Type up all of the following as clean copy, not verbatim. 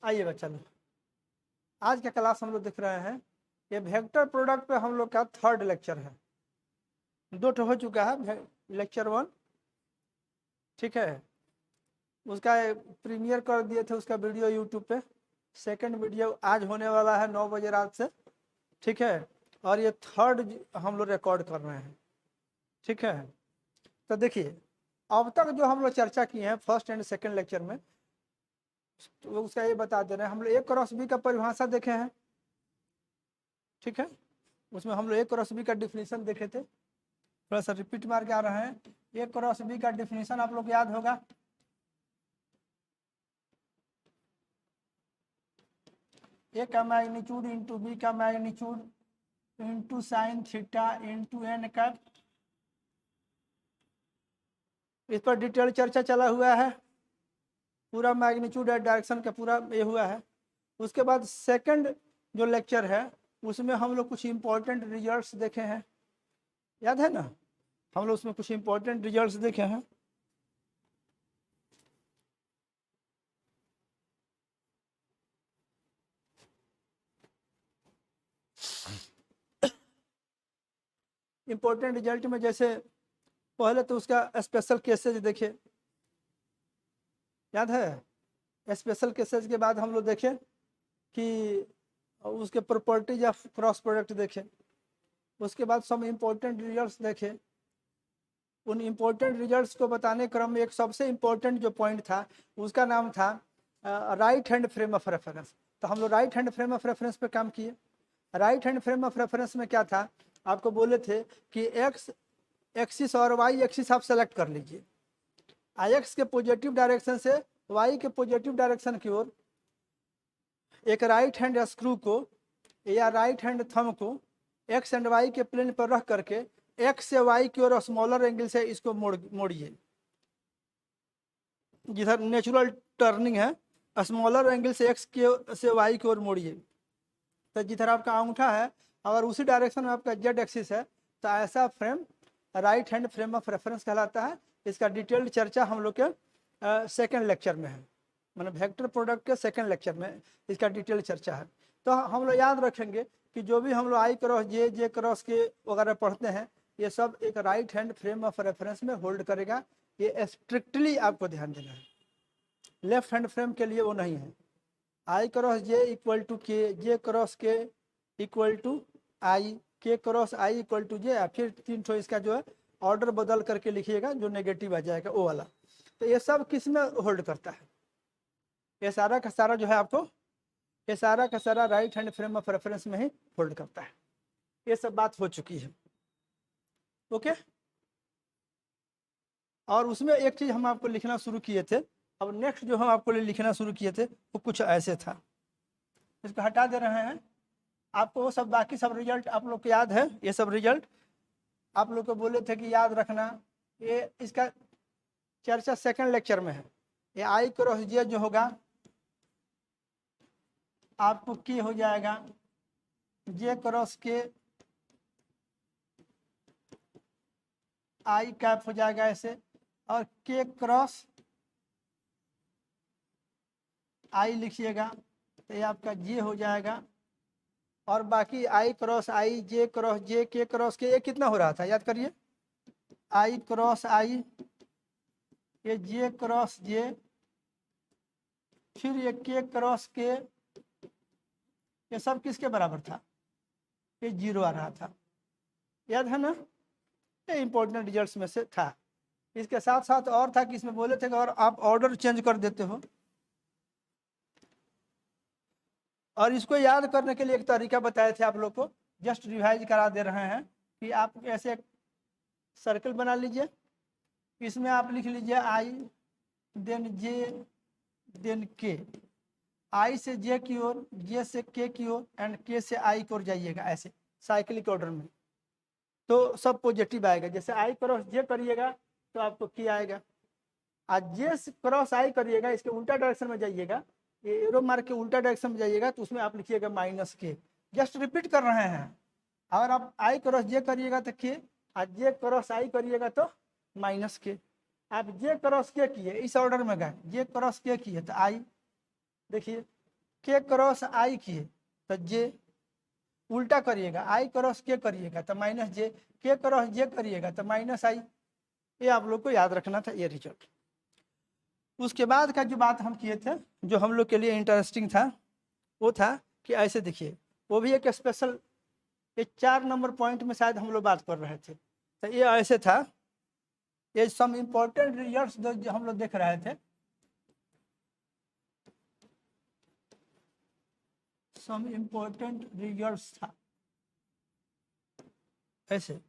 आइए बच्चा लोग, आज का क्लास हम लोग देख रहे हैं। ये वेक्टर प्रोडक्ट पे हम लोग का थर्ड लेक्चर है। दो हो चुका है लेक्चर 1, ठीक है। उसका प्रीमियर कर दिए थे उसका वीडियो यूट्यूब पे। सेकंड वीडियो आज होने वाला है 9 बजे रात से, ठीक है। और ये थर्ड हम लोग रिकॉर्ड कर रहे हैं, ठीक है। तो देखिए, अब तक जो हम लोग चर्चा किए हैं फर्स्ट एंड सेकंड लेक्चर में, तो उसका ये बता दे रहे हैं। हम लोग ए क्रॉस बी का परिभाषा देखे हैं, ठीक है। उसमें हम लोग ए क्रॉस बी का डिफिनीशन देखे थे। थोड़ा सा रिपीट मार के आ रहे हैं। ए क्रॉस बी का डिफिनीशन आप लोग याद होगा। ए का मैग्नीट्यूड इंटू बी का magnitude into sine theta into N cap. इस पर डिटेल चर्चा चला हुआ है, पूरा मैग्नीट्यूड है डायरेक्शन का पूरा ये हुआ है। उसके बाद सेकंड जो लेक्चर है उसमें हम लोग कुछ इंपॉर्टेंट रिजल्ट्स देखे हैं, याद है ना। हम लोग उसमें कुछ इंपॉर्टेंट रिजल्ट्स देखे हैं। इंपॉर्टेंट रिजल्ट में जैसे पहले तो उसका स्पेशल केसेज देखे, याद है। स्पेशल केसेज के बाद हम लोग देखें कि उसके प्रॉपर्टीज ऑफ क्रॉस प्रोडक्ट देखें। उसके बाद सब इम्पोर्टेंट रिजल्ट्स देखें। उन इम्पोर्टेंट रिजल्ट्स को बताने क्रम में एक सबसे इम्पोर्टेंट जो पॉइंट था उसका नाम था right hand frame of reference. तो हम लोग right hand frame of reference पे काम किए। Right hand frame of reference में क्या था, आपको बोले थे कि एक्स एक्सिस और वाई एक्सिस आप सेलेक्ट कर लीजिए। एक्स के पॉजिटिव डायरेक्शन से वाई के पॉजिटिव डायरेक्शन की ओर एक राइट हैंड स्क्रू को या राइट हैंड थंब को एक्स एंड वाई के प्लेन पर रख करके एक्स से वाई की ओर स्मॉलर एंगल से इसको मोड़िए। जिधर नेचुरल टर्निंग है स्मॉलर एंगल से एक्स के से वाई की ओर मोड़िए। तो जिधर आपका अंगूठा है अगर उसी डायरेक्शन में आपका जेड एक्सिस है तो ऐसा frame right hand frame of reference कहलाता है। इसका डिटेल्ड चर्चा हम लोग के सेकेंड लेक्चर में है, मतलब वेक्टर प्रोडक्ट के सेकेंड लेक्चर में इसका डिटेल चर्चा है। तो हम लोग याद रखेंगे कि जो भी हम लोग आई क्रॉस जे क्रॉस के वगैरह पढ़ते हैं ये सब एक right hand frame of reference में होल्ड करेगा। ये स्ट्रिक्टली आपको ध्यान देना है, लेफ्ट हैंड फ्रेम के लिए वो नहीं है। आई क्रॉस जे इक्वल टू के, जे क्रॉस के इक्वल टू आई, के क्रॉस आई इक्वल टू जे। फिर तीन ठो इसका जो है ऑर्डर बदल करके लिखिएगा, जो नेगेटिव आ जाएगा वो वाला। तो ये सब किस में होल्ड करता है, ये सारा का सारा जो है आपको, ये सारा का सारा right hand frame of reference में ही होल्ड करता है। ये सब बात हो चुकी है, ओके। और उसमें एक चीज हम आपको लिखना शुरू किए थे। अब नेक्स्ट जो हम आपको लिखना शुरू किए थे वो कुछ ऐसे था, इसको हटा दे रहे हैं। आपको वो सब बाकी सब रिजल्ट आप लोग को याद है। ये सब रिजल्ट आप लोग को बोले थे कि याद रखना। ये इसका चर्चा सेकंड लेक्चर में है। ये आई क्रॉस जे जो होगा आपको के हो जाएगा जे क्रॉस के आई कैप हो जाएगा ऐसे, और के क्रॉस आई लिखिएगा तो ये आपका जे हो जाएगा। और बाकी आई क्रॉस आई, जे क्रॉस जे, के क्रॉस के, ये कितना हो रहा था याद करिए। आई क्रॉस आई, ये जे क्रॉस जे, फिर ये के क्रॉस के, ये सब किसके बराबर था, ये जीरो आ रहा था, याद है ना। ये इंपॉर्टेंट रिजल्ट्स में से था। इसके साथ साथ और था कि इसमें बोले थे कि और आप ऑर्डर चेंज कर देते हो। और इसको याद करने के लिए एक तरीका बताए थे आप लोग को, जस्ट रिवाइज करा दे रहे हैं कि आप ऐसे एक सर्कल बना लीजिए। इसमें आप लिख लीजिए आई, देन जे, देन के। आई से जे की ओर, जे से के की ओर एंड के से आई की ओर जाइएगा ऐसे साइक्लिक ऑर्डर में। तो सब पॉजिटिव आएगा। जैसे आई क्रॉस जे करिएगा तो आपको के आएगा। आज जे क्रॉस आई करिएगा इसके उल्टा डायरेक्शन में जाइएगा, ये एरो मार के उल्टा डायरेक्शन में जाइएगा तो उसमें आप लिखिएगा माइनस के। जस्ट रिपीट कर रहे हैं। अगर आप आई क्रॉस जे करिएगा तो के, आज जे क्रॉस आई करिएगा तो माइनस के। आप जे क्रॉस के किए इस ऑर्डर में गए, जे क्रॉस के किए तो आई, देखिए के क्रॉस आई किए तो जे, उल्टा करिएगा आई क्रॉस के करिएगा तो माइनस जे, के क्रॉस जे करिएगा तो माइनस आई। ये आप लोग को याद रखना था ये रिजल्ट। उसके बाद का जो बात हम किए थे जो हम लोग के लिए इंटरेस्टिंग था वो था कि ऐसे देखिए, वो भी एक स्पेशल, ये 4 नंबर पॉइंट में शायद हम लोग बात कर रहे थे। तो ये ऐसे था, ये सम इम्पोर्टेंट रिजल्ट्स जो हम लोग देख रहे थे, सम इम्पोर्टेंट रिजल्ट्स था, ऐसे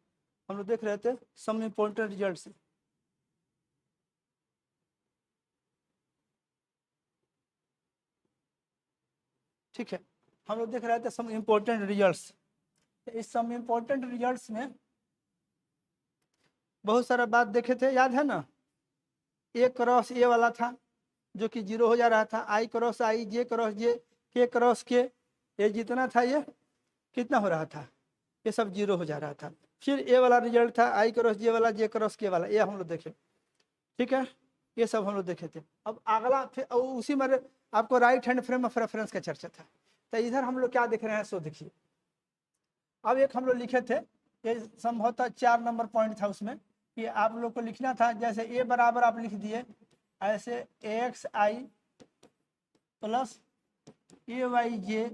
हम लोग देख रहे थे सम इम्पोर्टेंट रिजल्ट्स। ठीक है, हम लोग देख रहे थे सम इम्पोर्टेंट रिजल्ट्स। इस सम इम्पोर्टेंट रिजल्ट्स में बहुत सारा बात देखे थे, याद है ना। ए क्रॉस ए वाला था जो कि 0 हो जा रहा था, आई क्रॉस आई, जे क्रॉस जे, के क्रॉस के, ये जितना था ये कितना हो रहा था, ये सब 0 हो जा रहा था। फिर ए वाला रिजल्ट था आई क्रॉस जे वाला, जे क्रॉस के वाला, ये हम लोग देखे। ठीक है, ये सब हम लोग देखे थे। अब अगला फिर उसी में आपको right hand frame of reference का चर्चा था। तो इधर हम लोग क्या देख रहे हैं सो देखिए। अब एक हम लोग लिखे थे, ये संभवतः 4 नंबर पॉइंट था उसमें, कि आप लोग को लिखना था जैसे ए बराबर आप लिख दिए ऐसे एक्स आई प्लस ए वाई जे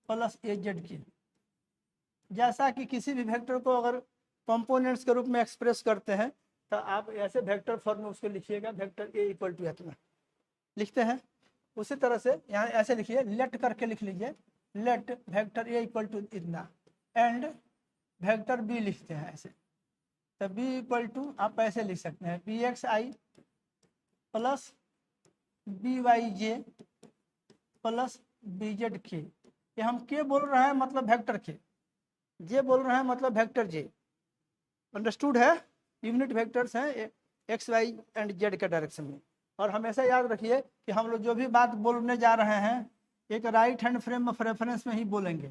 प्लस ए जेड की। जैसा कि किसी भी वेक्टर को अगर कंपोनेंट्स के रूप में एक्सप्रेस करते हैं तो आप ऐसे वेक्टर फॉर्म में उसको लिखिएगा, वेक्टर ए इक्वल टू इतना लिखते हैं। उसी तरह से यहाँ ऐसे लिखिए, लेट करके लिख लीजिए, let vector A equal to इतना एंड वेक्टर बी लिखते हैं ऐसे। तो बी इक्वल टू आप ऐसे लिख सकते हैं बी एक्स आई प्लस बी वाई जे प्लस बी जेड के। ये हम के बोल रहे हैं मतलब वेक्टर के, जे बोल रहे हैं मतलब वेक्टर जे। अंडरस्टूड है, यूनिट वेक्टर्स हैं एक्स वाई एंड जेड के डायरेक्शन में। और हमेशा याद रखिए कि हम लोग जो भी बात बोलने जा रहे हैं एक right hand frame of reference में ही बोलेंगे।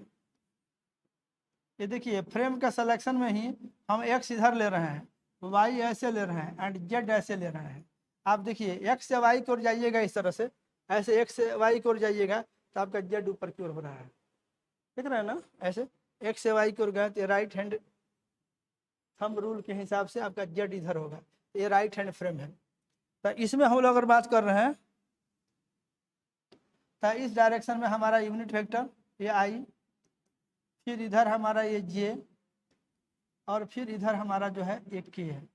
ये देखिए फ्रेम का सिलेक्शन में ही हम एक्स इधर ले रहे हैं, वाई ऐसे ले रहे हैं एंड जेड ऐसे ले रहे हैं। आप देखिए एक्स से वाई की ओर जाइएगा इस तरह से, ऐसे एक्स से वाई की ओर जाइएगा तो आपका जेड ऊपर की ओर हो रहा है, देख रहे हैं ना। ऐसे एक्स से वाई की ओर गए तो राइट हैंड थंब रूल के हिसाब से आपका जेड इधर होगा, ये राइट हैंड फ्रेम है। तो इसमें हम लोग अगर बात कर रहे हैं तो इस डायरेक्शन में हमारा यूनिट वेक्टर ये आई, फिर इधर हमारा ये जे, और फिर इधर हमारा जो है एक के है,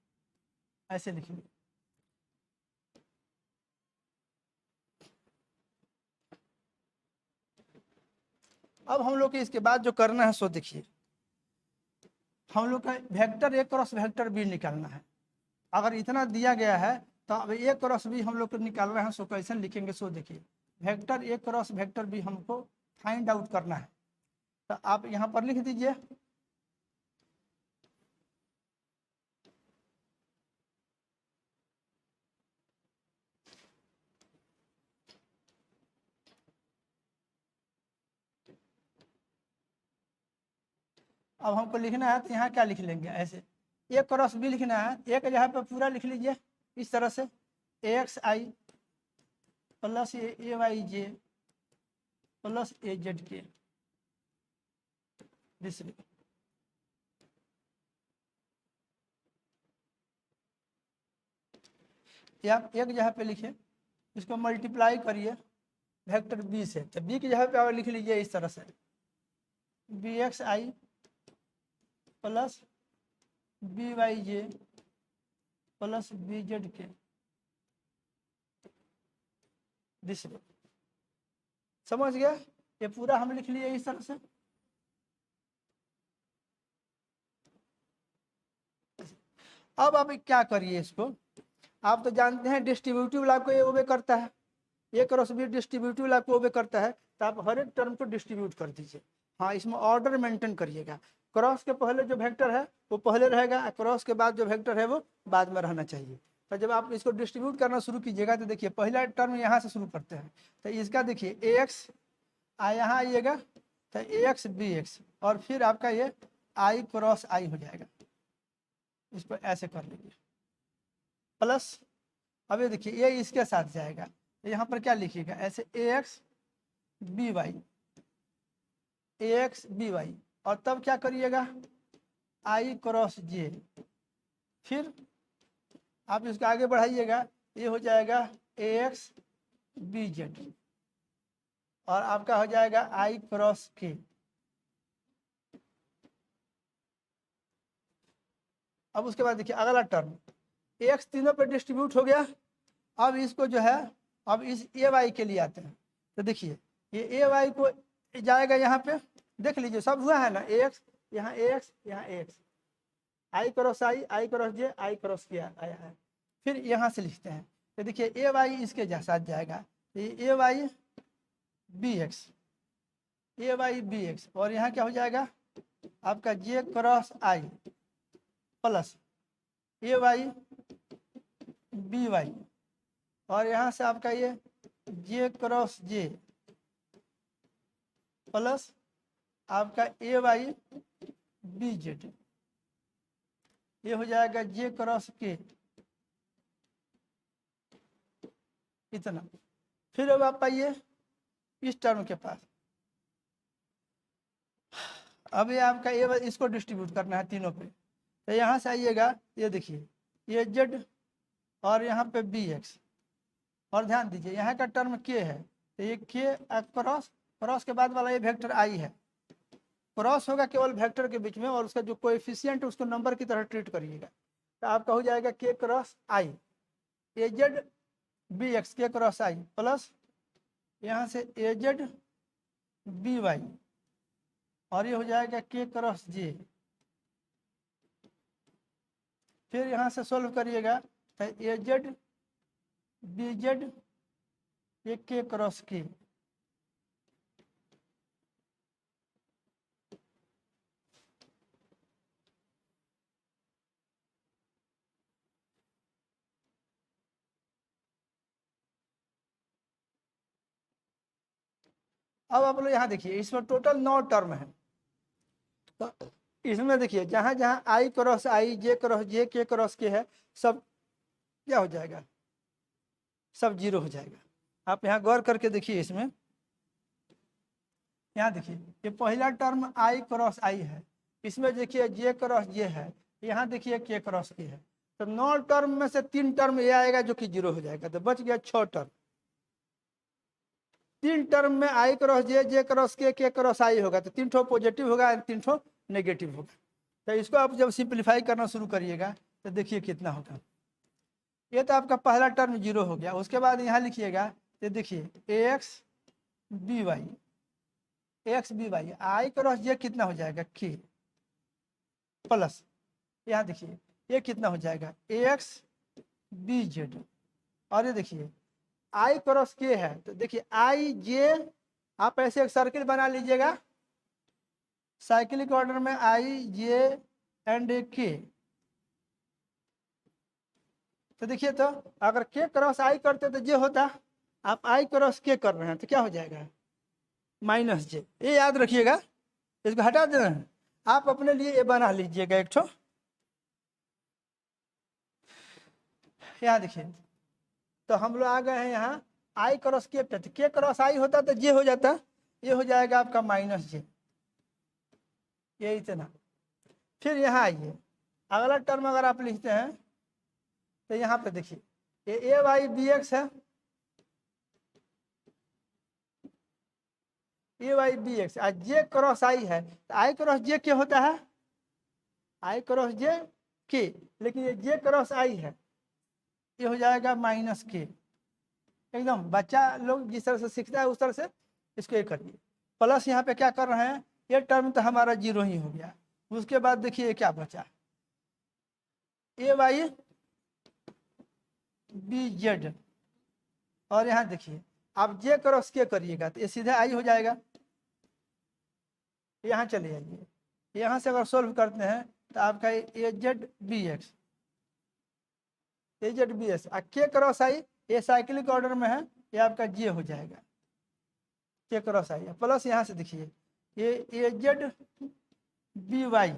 ऐसे लिखेंगे। अब हम लोग के इसके बाद जो करना है सो देखिए, हम लोग का vector A cross vector B निकालना है। अगर इतना दिया गया है तो अब ए क्रॉस बी हम लोग को निकालना है, सो कैसे लिखेंगे सो देखिए। Vector A cross vector B हमको फाइंड आउट करना है, तो आप यहाँ पर लिख दीजिए। अब हमको लिखना है तो यहाँ क्या लिख लेंगे, ऐसे ए क्रॉस बी लिखना है, एक जगह पर पूरा लिख लीजिए इस तरह से, एक्स आई प्लस ए वाई जे प्लस ए जेड के। आप एक जगह पे लिखिए, इसको मल्टीप्लाई करिए वेक्टर बी से, तो बी की जगह पे आप लिख लीजिए इस तरह से बी एक्स आई प्लस बी वाई जे प्लस बी जेड के। समझ गया, ये पूरा हम लिख लिए इस तरह से। अब आप क्या करिए इसको, आप तो जानते हैं डिस्ट्रीब्यूटिव लॉ को ये ओबे करता है, A cross B distributive law को ओबे करता है, तो आप हर एक टर्म को डिस्ट्रीब्यूट कर दीजिए। हाँ, इसमें ऑर्डर मेंटेन करिएगा, क्रॉस के पहले जो वेक्टर है वो पहले रहेगा, क्रॉस के बाद जो वेक्टर है वो बाद में रहना चाहिए। तो जब आप इसको डिस्ट्रीब्यूट करना शुरू कीजिएगा तो देखिए पहला टर्म यहाँ से शुरू करते हैं, तो इसका देखिए ए एक्स यहाँ आइएगा तो ए एक्स बी एक्स, और फिर आपका ये आई क्रॉस आई हो जाएगा, इसको ऐसे कर लीजिए प्लस। अब ये देखिए ये इसके साथ जाएगा, तो यहाँ पर क्या लिखिएगा ऐसे ए एक्स बी वाई, ए एक्स बी वाई, और तब क्या करिएगा आई क्रॉस जे, फिर आप इसको आगे बढ़ाइएगा, ये हो जाएगा ए एक्स बी जेड, और आपका हो जाएगा आई क्रॉस के। अब उसके बाद देखिए अगला टर्म, एक्स तीनों पे डिस्ट्रीब्यूट हो गया। अब इसको जो है, अब इस ए वाई के लिए आते हैं, तो देखिए ये ए वाई को जाएगा यहाँ पे, देख लीजिए सब हुआ है ना, ए एक्स यहाँ, ए एक्स यहाँ, ए एक्स, आई क्रॉस जे, आई क्रॉस के आया है। फिर यहाँ से लिखते हैं, तो देखिए ए वाई इसके साथ जाएगा, तो ये ए वाई बी एक्स, ए वाई बी एक्स, और यहाँ क्या हो जाएगा आपका जे क्रॉस आई प्लस ए वाई बी वाई, और यहाँ से आपका ये जे क्रॉस जे प्लस आपका ए वाई बी जेड, ये हो जाएगा जे क्रॉस के, इतना। फिर अब आप आइए इस टर्म के पास, अब ये आपका ए इसको डिस्ट्रीब्यूट करना है तीनों पे, तो यहाँ से आइएगा, ये देखिए ये जेड और यहाँ पे बी एक्स, और ध्यान दीजिए यहाँ का टर्म के है, तो ये के क्रॉस, क्रॉस के बाद वाला ये वेक्टर आई है, क्रॉस होगा केवल वेक्टर के बीच में, और उसका जो कोएफिशिएंट उसको नंबर की तरह ट्रीट करिएगा, तो आपका हो जाएगा के क्रॉस आई, ए जेड बी एक्स के क्रॉस आई प्लस यहाँ से ए जेड बी वाई, और ये हो जाएगा के क्रॉस जे। फिर यहाँ से सोल्व करिएगा, तो ए जेड बी जेड ये के क्रॉस के, अब आप लोग यहाँ देखिए इसमें टोटल 9 टर्म है, तो इसमें देखिए जहाँ जहाँ आई क्रॉस आई, जे क्रॉस जे, के क्रॉस के है, सब क्या हो जाएगा, सब जीरो हो जाएगा। आप यहाँ गौर करके देखिए, इसमें यहाँ देखिए ये पहला टर्म आई क्रॉस आई है, इसमें देखिए जे क्रॉस जे है, यहाँ देखिए के क्रॉस के है, तो 9 टर्म में से 3 टर्म ये आएगा जो कि जीरो हो जाएगा, तो बच गया 6 टर्म। 3 टर्म में आई क्रॉस जे क्रॉस के क्रॉस आई होगा, तो 3 ठो पॉजिटिव होगा, 3 ठो नेगेटिव होगा। तो इसको आप जब सिंप्लीफाई करना शुरू करिएगा, तो देखिए कितना होगा। ये तो आपका पहला टर्म जीरो हो गया। उसके बाद यहाँ लिखिएगा, तो देखिए A X B Y, X B Y, I cross J कितना हो जाएगा के, प्लस यहाँ देखिए ये कितना हो जाएगा ए एक्स बी जेड, और ये देखिए आई क्रॉस के है, तो देखिए आई जे, आप ऐसे एक सर्किल बना लीजिएगा, साइक्लिक ऑर्डर में आई जे एंड के, तो देखिए तो अगर के क्रॉस आई करते तो जे होता, आप आई क्रॉस के कर रहे हैं तो क्या हो जाएगा माइनस जे, ये याद रखिएगा, इसको हटा देना है। आप अपने लिए ये बना लीजिएगा एक ठो, यहाँ देखिए, तो हम लोग आ गए हैं यहाँ आई क्रॉस के पे, के क्रॉस आई होता तो जे हो जाता, ये हो जाएगा आपका माइनस जे, ये इतना। फिर यहाँ आइए, अगला टर्म अगर आप लिखते हैं, तो यहाँ पे देखिए ये ए वाई बी एक्स है, ए वाई बी एक्स, आज जे क्रॉस आई है, तो आई क्रॉस जे के होता है, आई क्रॉस जे के, लेकिन ये जे क्रॉस आई है, ये हो जाएगा माइनस के। एकदम बच्चा लोग जिस तरह से सीखता है उस तरह से इसको ये करिए। प्लस यहाँ पे क्या कर रहे हैं, ये टर्म तो हमारा जीरो ही हो गया। उसके बाद देखिए क्या बचा, ए वाई बी जेड, और यहाँ देखिए आप जे क्रॉस के करिएगा तो ये सीधे आई हो जाएगा। यहाँ चले जाइए, यहाँ से अगर सोल्व करते हैं तो आपका ए जेड बी एक्स, ए जेड बी एक्स, के क्रॉस आई, ये साइक्लिक ऑर्डर में है, ये आपका जे हो जाएगा, के क्रॉस आई, प्लस यहाँ से देखिए ये ए जेड बी वाई,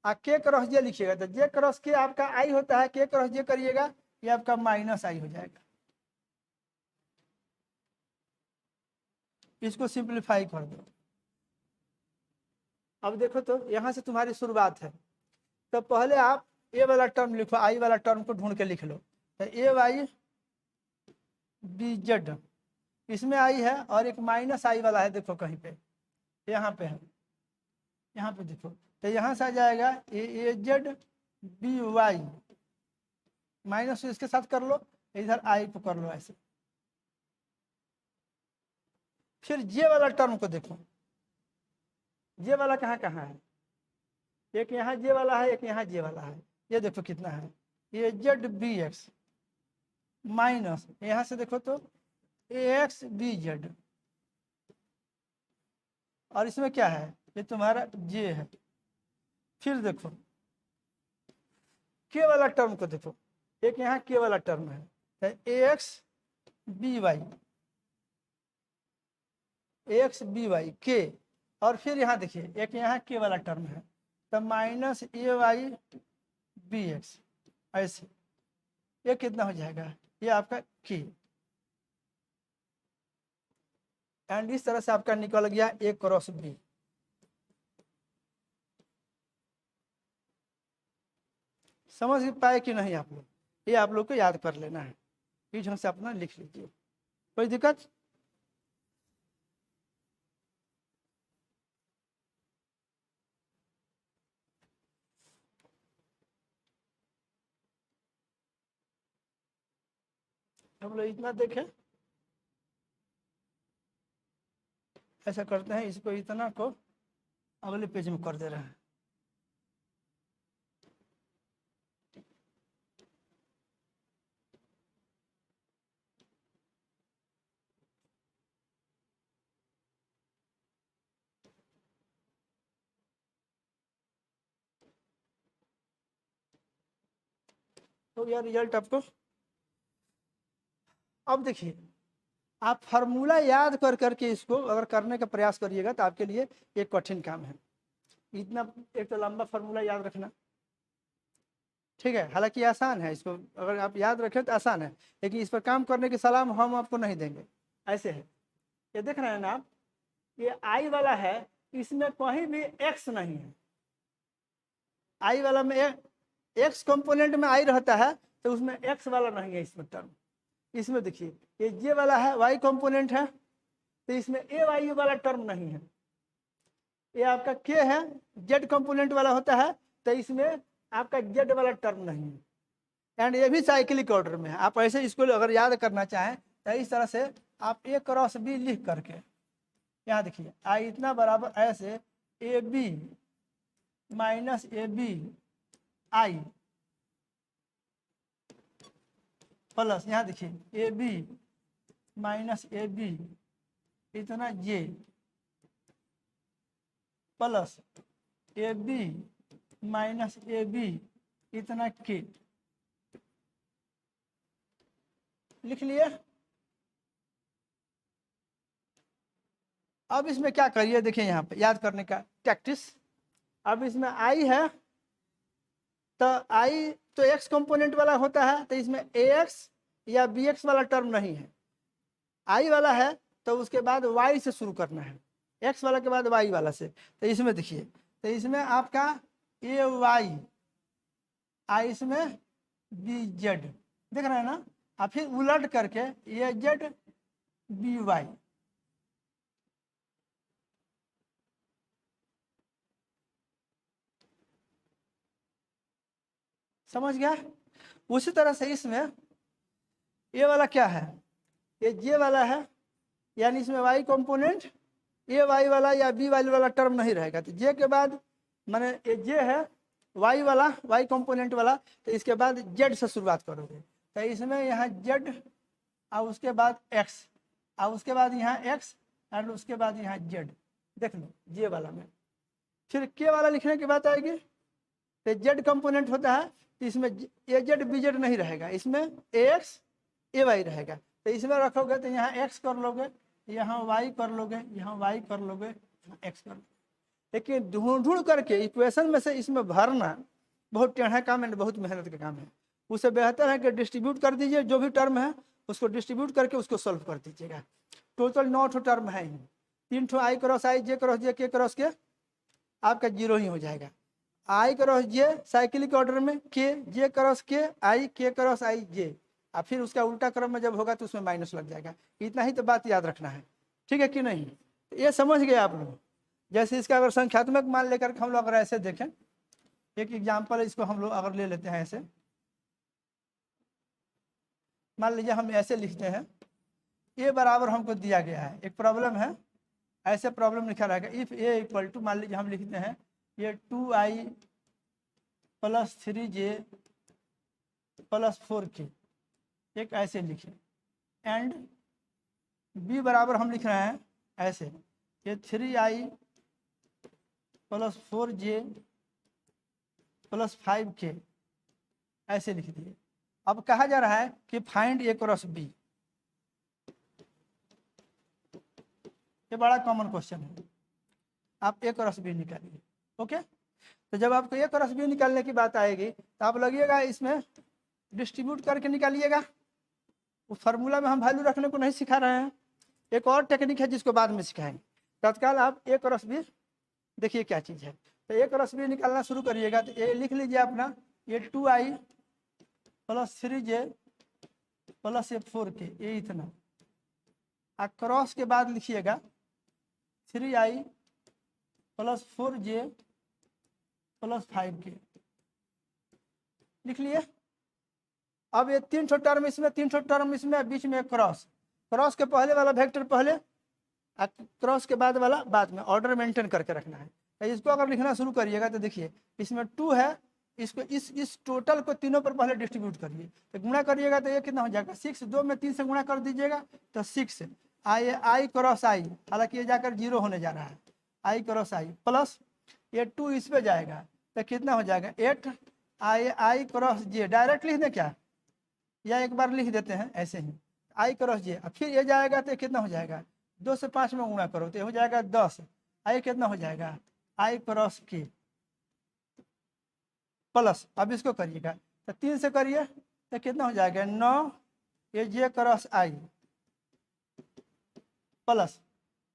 के क्रॉस जे लिखिएगा, तो जे क्रॉस के आपका आई होता है, के क्रॉस जे करिएगा ये आपका माइनस आई हो जाएगा। इसको सिंप्लीफाई कर दो। अब देखो तो यहाँ से तुम्हारी शुरुआत है, तो पहले आप ए वाला टर्म लिखो, आई वाला टर्म को ढूंढ के लिख लो। तो ए वाई बी जेड इसमें आई है, और एक माइनस आई वाला है, देखो कहीं पे यहाँ पे है, यहाँ पे देखो। तो यहाँ से आ जाएगा ए जेड बी वाई, माइनस इसके साथ कर लो, इधर आई को कर लो ऐसे। फिर जे वाला टर्म को देखो, जे वाला कहाँ कहाँ है, एक यहाँ जे वाला है, एक यहाँ जे वाला है। ये देखो कितना है, ए जेड बी एक्स माइनस यहाँ से देखो तो ए एक्स बी जेड, और इसमें क्या है, ये तुम्हारा जे है। फिर देखो के वाला टर्म को देखो, एक यहाँ के वाला टर्म है, A X B Y, X B Y के, और फिर यहाँ देखिए एक यहाँ के वाला टर्म है, तो माइनस ए वाई बी एक्स ऐसे। ये कितना हो जाएगा, ये आपका के, एंड इस तरह से आपका निकल गया ए क्रॉस बी। समझ पाए कि नहीं आप लोग, ये आप लोग को याद कर लेना है, इस ढंग से अपना लिख लीजिए, कोई दिक्कत। हम लोग इतना देखें, ऐसा करते हैं, इसको इतना को अगले पेज में कर दे रहे हैं। तो यार रिजल्ट आपको, अब देखिए आप फार्मूला याद कर करके इसको अगर करने का प्रयास करिएगा तो आपके लिए एक कठिन काम है। इतना एक तो लंबा फार्मूला याद रखना, ठीक है, हालांकि आसान है, इसको अगर आप याद रखें तो आसान है, लेकिन इस पर काम करने की सलाह हम आपको नहीं देंगे। ऐसे है, ये देख रहे हैं ना आप, ये आई वाला है, इसमें कहीं भी एक्स नहीं है। आई वाला में एक्स कंपोनेंट में आई रहता है, तो उसमें एक्स वाला नहीं है इसमें टर्म। इसमें देखिए ये जे वाला है, वाई कंपोनेंट है, तो इसमें ए वाई वाला टर्म नहीं है। ये आपका के है, जेड कंपोनेंट वाला होता है, तो इसमें आपका जेड वाला टर्म नहीं है। एंड ये भी साइक्लिक ऑर्डर में है। आप ऐसे इसको अगर याद करना चाहें तो इस तरह से आप ए क्रॉस बी लिख करके, यहाँ देखिए आई इतना बराबर ऐसे A B minus A B I plus, यहाँ देखिए A B minus A B इतना J plus A B minus A B इतना के, लिख लिए। अब इसमें क्या करिए, देखिए यहाँ पे याद करने का प्रैक्टिस। अब इसमें आई है, तो आई तो एक्स कंपोनेंट वाला होता है, तो इसमें ए एक्स या बी एक्स वाला टर्म नहीं है। आई वाला है तो उसके बाद वाई से शुरू करना है, एक्स वाला के बाद वाई वाला से। तो इसमें देखिए, तो इसमें आपका ए वाई आई, इसमें बी जेड, देख रहे हैं ना। और फिर उलट करके ए जेड बी वाई, समझ गया। उसी तरह से इसमें ये वाला क्या है, ये जे वाला है, यानी इसमें वाई कंपोनेंट ए वाई वाला या बी वाई वाला टर्म नहीं रहेगा। तो जे के बाद माने ये जे है वाई वाला, वाई कंपोनेंट वाला, तो इसके बाद जेड से शुरुआत करोगे। तो इसमें यहाँ जेड और उसके बाद एक्स और उसके बाद यहाँ एक्स और उसके बाद यहाँ जेड, देख लो जे वाला में। फिर के वाला लिखने की बात आएगी, तो जेड कंपोनेंट होता है, तो इसमें ए जेड बी जेड नहीं रहेगा, इसमें ए एक्स ए वाई रहेगा। तो इसमें रखोगे तो यहाँ एक्स कर लोगे, यहाँ वाई कर लोगे, यहाँ वाई कर लोगे, यहाँ एक्स कर लोगे। लेकिन ढूंढ ढूंढ करके इक्वेशन में से इसमें भरना बहुत टेढ़ा काम है, बहुत मेहनत का काम है। उससे बेहतर है कि डिस्ट्रीब्यूट कर दीजिए, जो भी टर्म है उसको डिस्ट्रीब्यूट करके उसको सॉल्व कर दीजिएगा। टोटल 9 ठो टर्म है ही, 3 ठो आई क्रॉस आई, जे क्रॉस जे, के क्रॉस के, आपका 0 ही हो जाएगा। आई क्रॉस जे साइक्लिक ऑर्डर में, के जे क्रॉस के आई, के क्रॉस आई जे, और फिर उसका उल्टा क्रम में जब होगा तो उसमें माइनस लग जाएगा। इतना ही तो बात याद रखना है, ठीक है कि नहीं? ये समझ गए आप लोग। जैसे इसका अगर संख्यात्मक मान लेकर के हम लोग अगर ऐसे देखें, एक एग्जाम्पल इसको हम लोग अगर ले लेते हैं ऐसे, मान लीजिए हम ऐसे लिखते हैं, ए बराबर हमको दिया गया है, एक प्रॉब्लम है, ऐसे प्रॉब्लम लिखा रहेगा, इफ ए इक्वल टू, मान लीजिए हम लिखते हैं ये 2i + 3j + 4k, एक ऐसे लिखे, एंड बी बराबर हम लिख रहे हैं ऐसे, ये 3i + 4j + 5k, ऐसे लिख दिए। अब कहा जा रहा है कि फाइंड ए क्रॉस बी, ये बड़ा कॉमन क्वेश्चन है, आप ए क्रॉस बी निकालिए। ओके, तो जब आपको ए क्रॉस बी निकालने की बात आएगी तो आप लगिएगा इसमें डिस्ट्रीब्यूट करके निकालिएगा। उस फार्मूला में हम वैल्यू रखने को नहीं सिखा रहे हैं, एक और टेक्निक है जिसको बाद में सिखाएंगे। तत्काल आप ए क्रॉस बी देखिए क्या चीज़ है, तो ए क्रॉस बी निकालना शुरू करिएगा। तो ये लिख लीजिए अपना, ये 2i + 3j + ये 4k, ये इतना, क्रॉस के बाद लिखिएगा 3i + 4j + 5k, लिख लिए। अब ये 3 ठो टर्म इसमें, 3 ठो टर्म इसमें, बीच में क्रॉस, क्रॉस के पहले वाला वेक्टर पहले, क्रॉस के बाद वाला बाद में, ऑर्डर मेंटेन करके रखना है। तो इसको अगर लिखना शुरू करिएगा तो देखिए इसमें 2 है, इसको इस टोटल को तीनों पर पहले डिस्ट्रीब्यूट करिए, तो गुणा करिएगा तो ये कितना हो जाएगा 6, 2 में 3 से गुणा कर दीजिएगा तो 6 आई क्रॉस आई, हालांकि ये जाकर 0 होने जा रहा है, आई क्रॉस आई प्लस ये 2 इस पे जाएगा तो कितना हो जाएगा 8 आई क्रॉस जे, डायरेक्ट लिख दें क्या, या एक बार लिख देते हैं ऐसे ही, आई क्रॉस जे, फिर ये जाएगा तो कितना हो जाएगा 2 से 5 में गुणा करो तो हो जाएगा 10, आई कितना हो जाएगा आई क्रॉस के प्लस, अब इसको करिएगा तो 3 से करिए तो कितना हो जाएगा 9 ये जे क्रॉस आई प्लस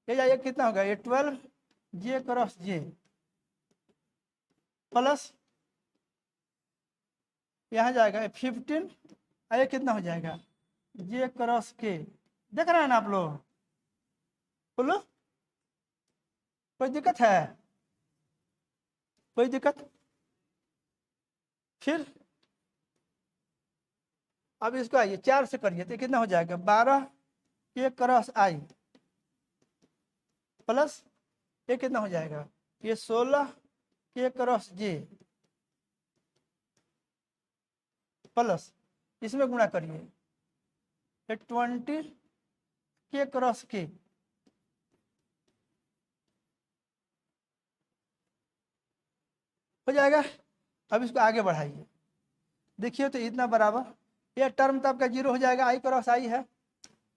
ये जाइए कितना होगा ये 12 जे क्रॉस जे प्लस यहाँ जाएगा 15, ये कितना हो जाएगा जे क्रॉस के। देख रहे हैं ना आप लोग, बोलो कोई दिक्कत है, कोई दिक्कत? फिर अब इसको आइए 4 से करिए तो कितना हो जाएगा 12 के क्रॉस आई प्लस ये कितना हो जाएगा ये 16 के क्रॉस जे प्लस इसमें गुणा करिए ये 20 के क्रॉस के, हो जाएगा। अब इसको आगे बढ़ाइए, देखिए तो इतना बराबर, ये टर्म तो आपका 0 हो जाएगा, आई क्रॉस आई है,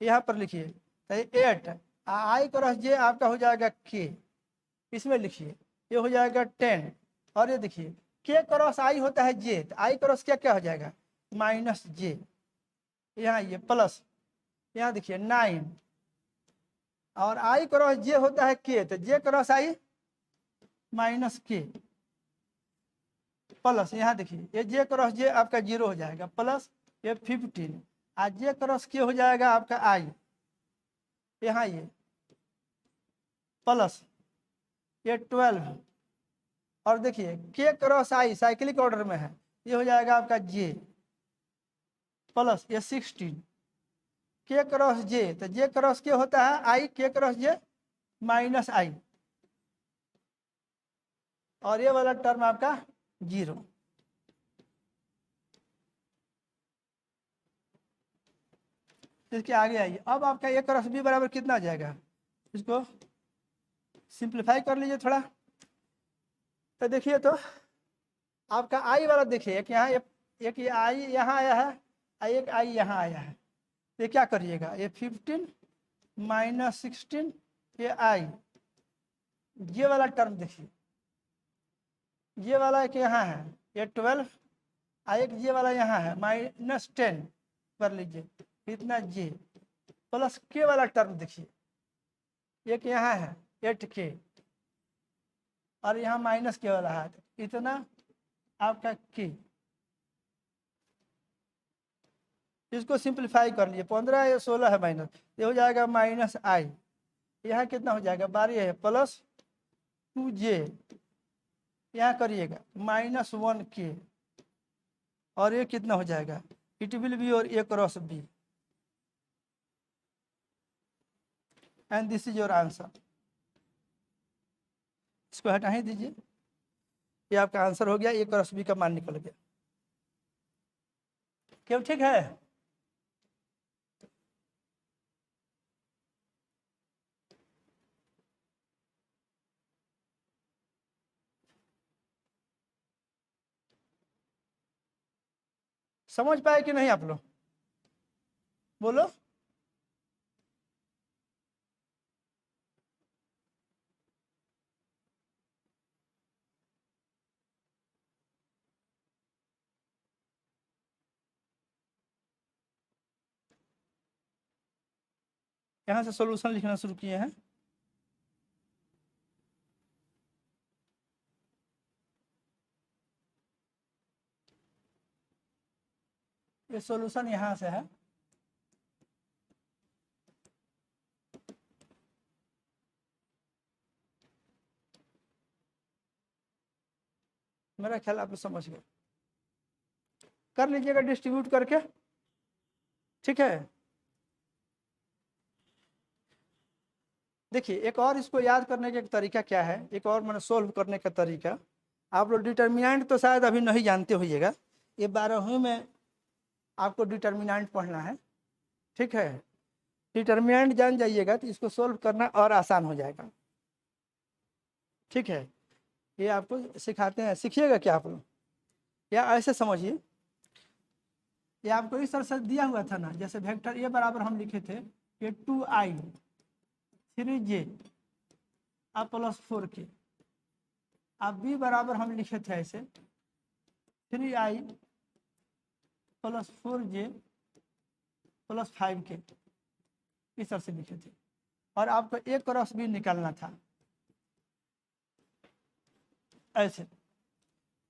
यहाँ पर लिखिए तो 8 आई क्रॉस जे आपका हो जाएगा के, इसमें लिखिए ये हो जाएगा 10, और ये देखिए के क्रॉस आई होता है जे, तो आई क्रॉस क्या हो जाएगा माइनस जे, यहाँ ये प्लस, यहाँ देखिए 9, और आई क्रॉस जे होता है के, तो जे क्रॉस आई माइनस के प्लस, यहाँ देखिए ये जे क्रॉस जे आपका 0 हो जाएगा प्लस ये 15, आज जे क्रॉस के हो जाएगा आपका आई, यहाँ ये प्लस ये 12, और देखिए के क्रॉस आई साइक्लिक ऑर्डर में है, ये हो जाएगा आपका जे प्लस ये 16 के क्रॉस जे, तो जे क्रॉस के होता है आई, के क्रॉस जे माइनस आई, और ये वाला टर्म आपका 0। इसके आगे आइए, अब आपका ए क्रॉस बी बराबर कितना आ जाएगा, इसको सिंप्लीफाई कर लीजिए थोड़ा, तो देखिए तो आपका आई वाला देखिए एक यहाँ एक ये आई यहाँ आया है, एक आई यहाँ आया है, ये क्या करिएगा ये 15 माइनस 16 ये आई, ये वाला टर्म देखिए, ये वाला एक यहाँ है ये 12, एक ये वाला यहाँ है -10 कर लीजिए, इतना जे प्लस के वाला टर्म देखिए एक यहाँ है 8K और यहाँ माइनस के वाला है इतना आपका K। इसको सिंप्लीफाई कर लिए 15 या 16 है माइनस, ये हो जाएगा -I। यहाँ कितना हो जाएगा 12 है प्लस 2J, यहाँ करिएगा -1K और ये कितना हो जाएगा इट विल बी और A cross B and this is your answer. इसको हटा ही दीजिए, ये आपका आंसर हो गया, A क्रॉस B का मान निकल गया। क्यों ठीक है? समझ पाए कि नहीं आप लोग? बोलो। यहाँ से सॉल्यूशन लिखना शुरू किए हैं। ये सॉल्यूशन यहाँ से है, मेरा ख्याल आप लोग समझ गए। कर लीजिएगा डिस्ट्रीब्यूट करके, ठीक है। देखिए एक और इसको याद करने का एक तरीका क्या है, एक और मैंने सोल्व करने का तरीका, आप लोग डिटर्मिनेंट तो शायद अभी नहीं जानते होइएगा, ये 12वीं में आपको डिटर्मिनेंट पढ़ना है, ठीक है। डिटर्मिनेंट जान जाइएगा तो इसको सोल्व करना और आसान हो जाएगा, ठीक है। ये आपको सिखाते हैं, सीखिएगा क्या आप लोग, या ऐसे समझिए, ये आपको इस तरह से दिया हुआ था ना, जैसे वेक्टर ए बराबर हम लिखे थे ये 2I 3J अब प्लस 4K, अब B बराबर हम लिखे थे ऐसे 3I plus 4J plus 5K, इस तरह से लिखे थे, और आपको A क्रॉस B निकालना था ऐसे।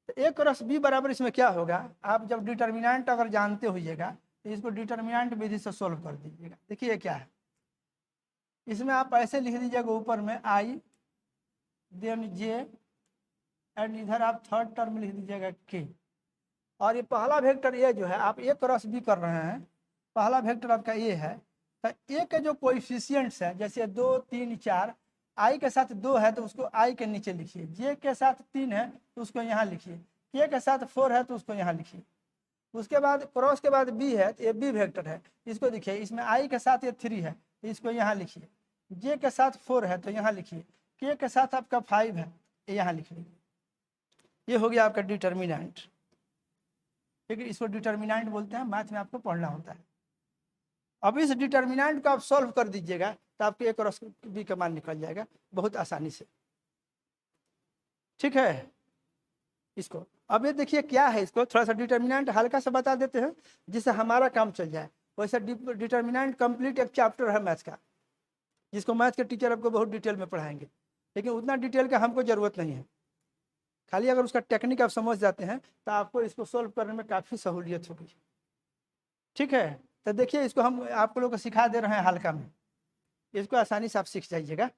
तो A क्रॉस B बराबर इसमें क्या होगा, आप जब डिटर्मिनेंट अगर जानते होइएगा तो इसको डिटर्मिनेंट विधि से सोल्व कर दीजिएगा। देखिए क्या है, इसमें आप ऐसे लिख दीजिएगा ऊपर में I देन J एंड इधर आप थर्ड टर्म लिख दीजिएगा K, और ये पहला वेक्टर A जो है आप A क्रॉस B कर रहे हैं, पहला वेक्टर आपका A है, तो A के जो कोएफिशिएंट्स है जैसे 2 3 4, I के साथ 2 है तो उसको I के नीचे लिखिए, J के साथ 3 है तो उसको यहाँ लिखिए, K के साथ 4 है तो उसको यहाँ लिखिए। उसके बाद क्रॉस के बाद B है तो ये B वेक्टर है, इसको देखिए, इसमें I के साथ ये 3 है तो इसको यहाँ लिखिए, J के साथ 4 है तो यहाँ लिखिए, K के साथ आपका 5 है यहाँ लिखिए। ये हो गया आपका डिटर्मिनेंट, ठीक है। इसको डिटर्मिनेंट बोलते हैं, मैथ में आपको पढ़ना होता है। अब इस डिटर्मिनेंट को आप सॉल्व कर दीजिएगा तो आपके A क्रॉस B का मान निकल जाएगा बहुत आसानी से, ठीक है। इसको अब ये देखिए क्या है, इसको थोड़ा सा डिटर्मिनेंट हल्का सा बता देते हैं जिससे हमारा काम चल जाए। वैसे डिटर्मिनेंट कंप्लीट एक चैप्टर है मैथ्स का, जिसको मैथ्स के टीचर आपको बहुत डिटेल में पढ़ाएंगे, लेकिन उतना डिटेल का हमको ज़रूरत नहीं है। खाली अगर उसका टेक्निक आप समझ जाते हैं तो आपको इसको सोल्व करने में काफ़ी सहूलियत होगी, ठीक है। तो देखिए इसको हम आप लोग को सिखा दे रहे हैं हल्का में, इसको आसानी से आप सीख जाइएगा,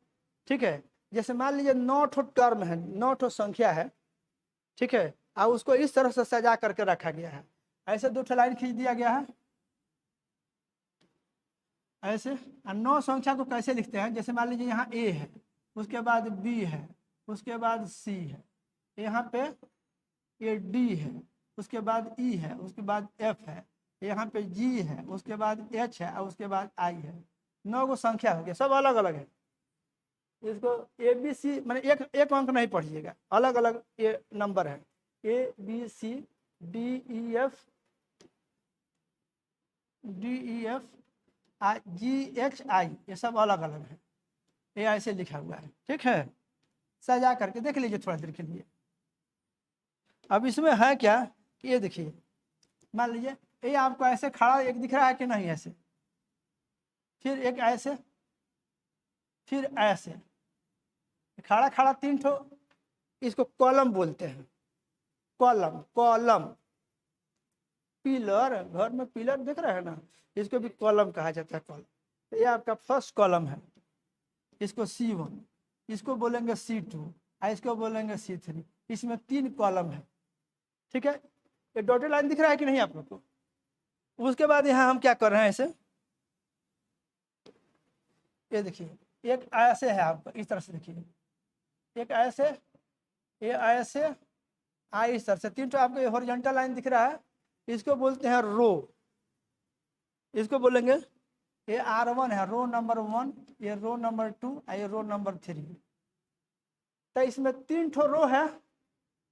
ठीक है। जैसे मान लीजिए 9 ठो टर्म है, 9 ठो संख्या है, ठीक है, और उसको इस तरह से सजा करके रखा गया है, ऐसे 2 ठो लाइन खींच दिया गया है ऐसे। और 9 संख्या को कैसे लिखते हैं, जैसे मान लीजिए यहाँ A है, उसके बाद B है, उसके बाद C है, यहाँ पे ये D है, उसके बाद E है, उसके बाद F है, यहाँ पे G है, उसके बाद H है और उसके बाद I है। 9 गो संख्या हो गया, सब अलग अलग है। इसको ABC मैंने एक एक अंक नहीं पढ़िएगा, अलग अलग ये नंबर है, ABCDEF GHI, ये सब अलग अलग है, ये ऐसे लिखा हुआ है, ठीक है। सजा करके देख लीजिए थोड़ा देर के लिए। अब इसमें है क्या, ये देखिए, मान लीजिए ये आपको ऐसे खड़ा एक दिख रहा है कि नहीं, ऐसे, फिर एक ऐसे, फिर ऐसे खड़ा खड़ा 3 ठो, इसको कॉलम बोलते हैं। कॉलम कॉलम, पिलर, घर में पिलर दिख रहा है ना, इसको भी कॉलम कहा जाता है। कॉलम, तो ये आपका फर्स्ट कॉलम है, इसको C1, इसको बोलेंगे C2, इसको बोलेंगे C3। इसमें 3 कॉलम है, ठीक है। ये डॉटेड लाइन दिख रहा है कि नहीं आप लोग को? उसके बाद यहाँ हम क्या कर रहे हैं, ऐसे ये देखिए, एक ऐसे है आपका, इस तरह से देखिए, एक ऐसे, ये ऐसे, इस तरह से 3 ठो आपको हॉरिजॉन्टल लाइन दिख रहा है, इसको बोलते हैं रो। इसको बोलेंगे, ये R1 है, रो नंबर 1, ये रो नंबर 2, ये रो नंबर 3। तो इसमें 3 ठो रो है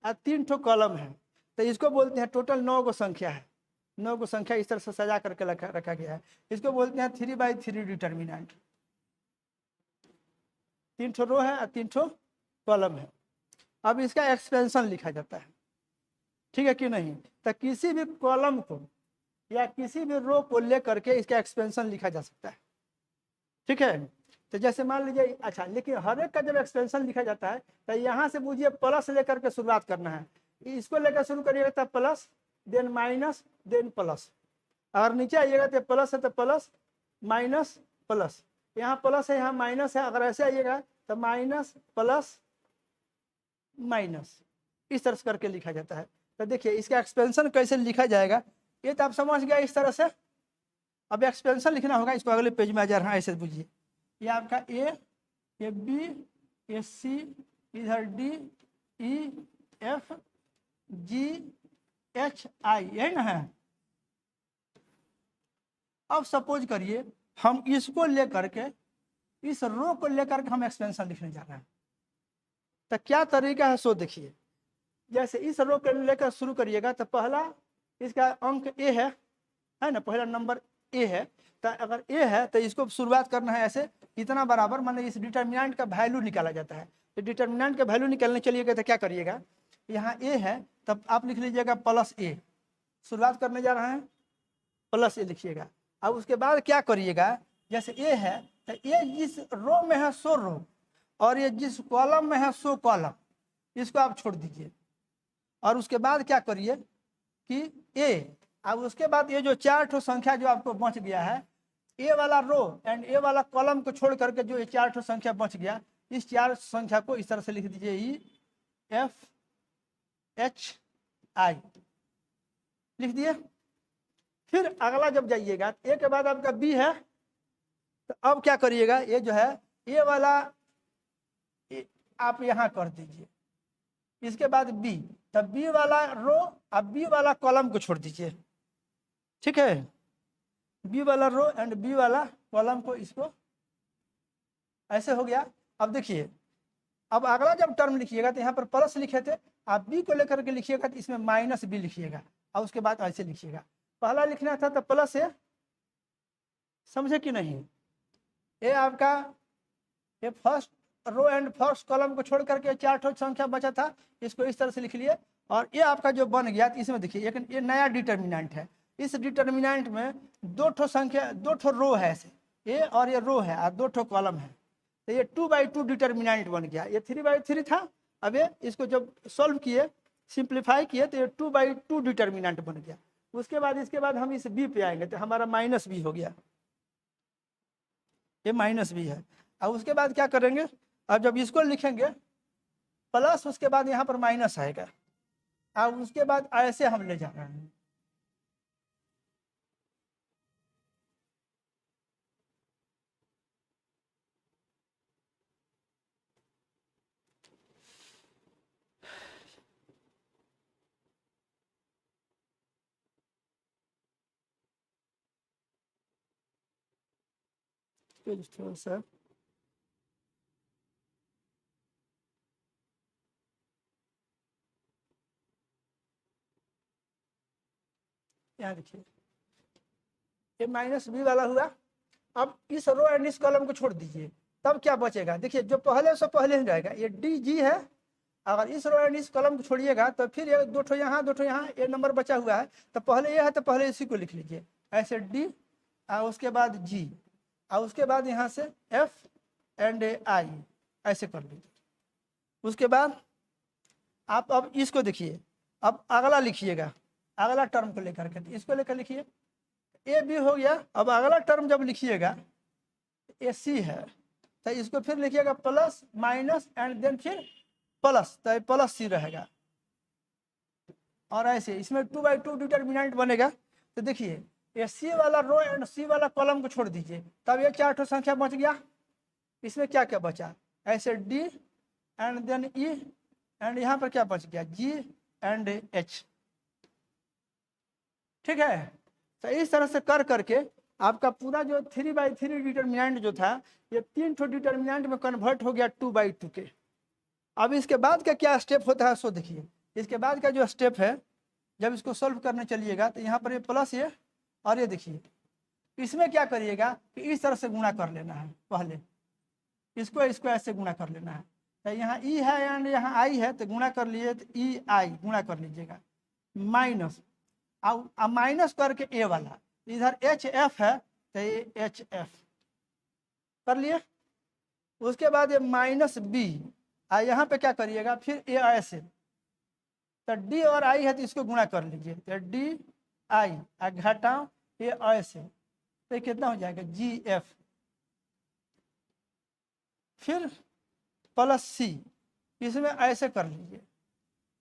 और 3 ठो कॉलम है, तो इसको बोलते हैं, टोटल 9 गो संख्या है। 9 गो संख्या इस तरह से सजा करके रखा गया है। इसको बोलते हैं 3x3 डिटर्मिनेंट। 3 ठो रो है और 3 ठो कॉलम है। अब इसका एक्सपेंशन लिखा जाता है, ठीक है कि नहीं? तो किसी भी कॉलम को या किसी भी रो को लेकर के इसका एक्सपेंशन लिखा जा सकता है, ठीक है। तो जैसे मान लीजिए, अच्छा, लेकिन हर एक का जब एक्सपेंशन लिखा जाता है तो यहाँ से बुझिए प्लस लेकर के शुरुआत करना है। इसको लेकर शुरू करिएगा तब plus, then minus, then plus. अगर नीचे आइएगा तो प्लस है तो प्लस माइनस प्लस, यहाँ प्लस है यहाँ माइनस है। अगर ऐसे आइएगा तो माइनस प्लस माइनस, इस तरह से करके लिखा जाता है। तो देखिए इसका एक्सपेंशन कैसे लिखा जाएगा, ये तो आप समझ गया इस तरह से। अब एक्सपेंशन लिखना होगा, इसको अगले पेज में आ जा रहा है, ऐसे बुझिए। ये आपका ए, ये बी, ये सी, इधर डी, ई, एफ, जी, एच, आई, यही ना है। अब सपोज करिए हम इसको लेकर के, इस रो को लेकर के हम एक्सपेंशन लिखने जा रहे हैं, तो क्या तरीका है सो देखिए। जैसे इस रो को लेकर शुरू करिएगा तो पहला इसका अंक ए है ना, पहला नंबर ए है। तो अगर ए है तो इसको शुरुआत करना है ऐसे, इतना बराबर, माने इस डिटर्मिनेंट का वैल्यू निकाला जाता है। तो डिटर्मिनेंट का वैल्यू निकालने चलिएगा तो क्या करिएगा, यहाँ ए है तब आप लिख लीजिएगा प्लस ए, शुरुआत करने जा रहे हैं प्लस ए लिखिएगा। अब उसके बाद क्या करिएगा, जैसे ए है तो ए जिस रो में है सो रो, और ये जिस कॉलम में है सो कॉलम, इसको आप छोड़ दीजिए। और उसके बाद क्या करिए कि ए, अब उसके बाद ये जो 4 ठो संख्या जो आपको बच गया है, ए वाला रो एंड ए वाला कॉलम को छोड़ करके जो ये 4 ठो संख्या बच गया, इस 4 संख्या को इस तरह से लिख दीजिए, ई एफ एच आई लिख दिए। फिर अगला जब जाइएगा, ए के बाद आपका बी है, तो अब क्या करिएगा, ये जो है ए वाला आप यहाँ कर दीजिए, इसके बाद बी, तब बी वाला रो, अब बी वाला कॉलम को छोड़ दीजिए, ठीक है। बी वाला रो एंड बी वाला कॉलम को, इसको ऐसे हो गया। अब देखिए, अब अगला जब टर्म लिखिएगा तो यहाँ पर प्लस लिखे थे, आप बी को लेकर के लिखिएगा तो इसमें माइनस बी लिखिएगा, और उसके बाद ऐसे लिखिएगा। पहला लिखना था तो प्लस है, समझे कि नहीं? ये आपका ये first row and first column को छोड़ करके 4 ठो संख्या बचा था, इसको इस तरह से लिख लिए। और ये आपका जो बन गया, तो इसमें देखिए एक ये नया डिटर्मिनेंट है। इस डिटर्मिनेंट में 2 ठो संख्या, 2 ठो रो है ऐसे, ए और ये रो है और 2 ठो कॉलम है, तो ये 2x2 डिटर्मिनेंट बन गया। ये 3x3 था, अब ये इसको जब सॉल्व किए, सिंप्लीफाई किए, तो ये 2x2 डिटर्मिनेंट बन गया। उसके बाद इसके बाद हम इस बी पे आएंगे तो हमारा माइनस बी हो गया, ये माइनस बी है। अब उसके बाद क्या करेंगे, अब जब इसको लिखेंगे प्लस, उसके बाद यहाँ पर माइनस आएगा। अब उसके बाद ऐसे हम ले जा रहे हैं, थोड़ा सा यहाँ देखिए, ये माइनस बी वाला हुआ। अब इस रो एंड इस कॉलम को छोड़ दीजिए, तब क्या बचेगा, देखिए जो पहले से पहले ही रहेगा, ये डी जी है। अगर इस रो एंड इस कॉलम को छोड़िएगा तो फिर ये 2 ठो यहाँ 2 ठो यहाँ, ये नंबर बचा हुआ है, तो पहले ये है तो पहले इसी को लिख लीजिए ऐसे डी, और उसके बाद जी, और उसके बाद यहाँ से एफ एंड आई, ऐसे कर लीजिए। उसके बाद आप अब इसको देखिए, अब अगला लिखिएगा, अगला टर्म को लेकर के, इसको लेकर लिखिए, ए बी हो गया। अब अगला टर्म जब लिखिएगा ए सी है, तो इसको फिर लिखिएगा प्लस माइनस एंड देन फिर प्लस, तो प्लस सी रहेगा। और ऐसे इसमें 2/2 डिटर्मिनेंट बनेगा। तो देखिए ये सी वाला रो एंड सी वाला कॉलम को छोड़ दीजिए, तब ये 4 संख्या बच गया। इसमें क्या क्या बचा, ऐसे D and then E and यहाँ पर क्या बच गया, जी एंड एच। ठीक है, तो इस तरह से कर करके आपका पूरा जो 3/3 डिटर्मिनेंट जो था, ये 3 डिटर्मिनेंट में कन्वर्ट हो गया 2/2 के। अब इसके बाद का क्या स्टेप होता है सो देखिए। इसके बाद का जो स्टेप है, जब इसको सॉल्व करने चलिएगा तो यहाँ पर ये प्लस ये और ये देखिए, इसमें क्या करिएगा कि इस तरह से गुणा कर लेना है, पहले इसको इसको ऐसे गुणा कर लेना है। तो यहाँ ई है एंड यहाँ आई है, तो गुणा कर लिए, तो ई आई गुणा कर लीजिएगा, माइनस अब माइनस करके ए वाला, इधर एच एफ है तो ये एच एफ कर लिए। उसके बाद ये माइनस बी, यहाँ पे क्या करिएगा फिर ए ऐसे, तो डी और आई है तो इसको गुणा कर लीजिए, तो डी आई घटाओ ए ऐसे, तो कितना हो जाएगा जी एफ, फिर प्लस सी, इसमें ऐसे कर लीजिए,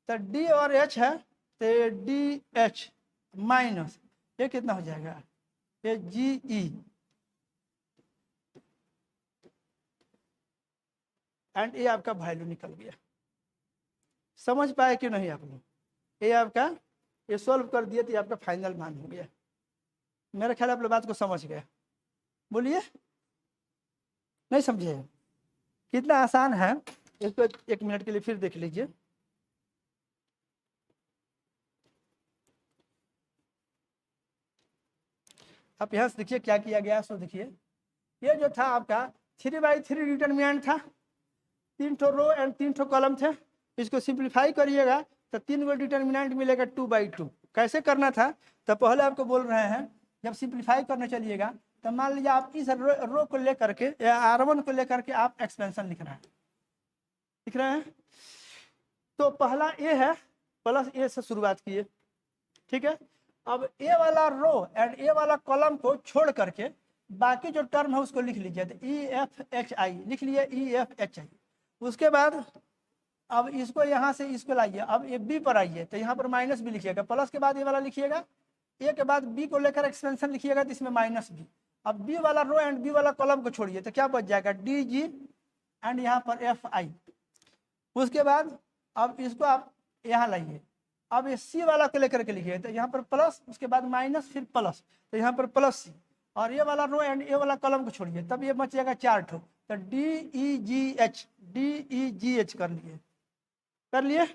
तो डी और एच है तो डी एच माइनस ये कितना हो जाएगा, ये जी ई एंड ये आपका वैल्यू निकल गया। समझ पाए कि नहीं आप लोग, ये आपका ये सॉल्व कर दिए तो ये आपका फाइनल मान हो गया। मेरा ख्याल आप लोग बात को समझ गए, बोलिए नहीं समझे, कितना आसान है। इसको 1 मिनट के लिए फिर देख लीजिए। आप यहाँ से देखिए क्या किया गया, सो देखिए ये जो था आपका 3/3 डिटर्मिनेंट था, 3 रो एंड 3 कॉलम थे। इसको सिंप्लीफाई करिएगा तो 3 गो डिटर्मिनेंट मिलेगा 2/2। कैसे करना था, तो पहले आपको बोल रहे हैं जब सिंप्लीफाई करने चलिएगा तो मान लीजिए आप इस रो को लेकर के या R1 को लेकर के आप एक्सपेंशन लिख रहे हैं, तो पहला ए है, प्लस ए से शुरुआत किए। ठीक है, अब ए वाला रो एंड ए वाला कॉलम को छोड़ करके बाकी जो टर्म है उसको लिख लीजिए, तो ई एफ एच आई लिख लिए, ई एफ एच आई। उसके बाद अब इसको यहाँ से इसको लाइए, अब ये बी पर आइए, तो यहाँ पर माइनस बी लिखिएगा, प्लस के बाद ये वाला लिखिएगा, ए के बाद बी को लेकर एक्सपेंशन लिखिएगा, तो इसमें माइनस बी। अब बी वाला रो एंड बी वाला कॉलम को छोड़िए, तो क्या बच जाएगा डी जी एंड यहाँ पर एफ आई। उसके बाद अब इसको आप यहाँ लाइए, अब ये सी वाला को लेकर के लिखिए, तो यहाँ पर प्लस, उसके बाद माइनस, फिर प्लस, तो यहाँ पर प्लस सी, और ये वाला रो एंड ए वाला कॉलम को छोड़िए, तब ये बच जाएगा 4 ठो, तो डी ई जी एच कर लिए।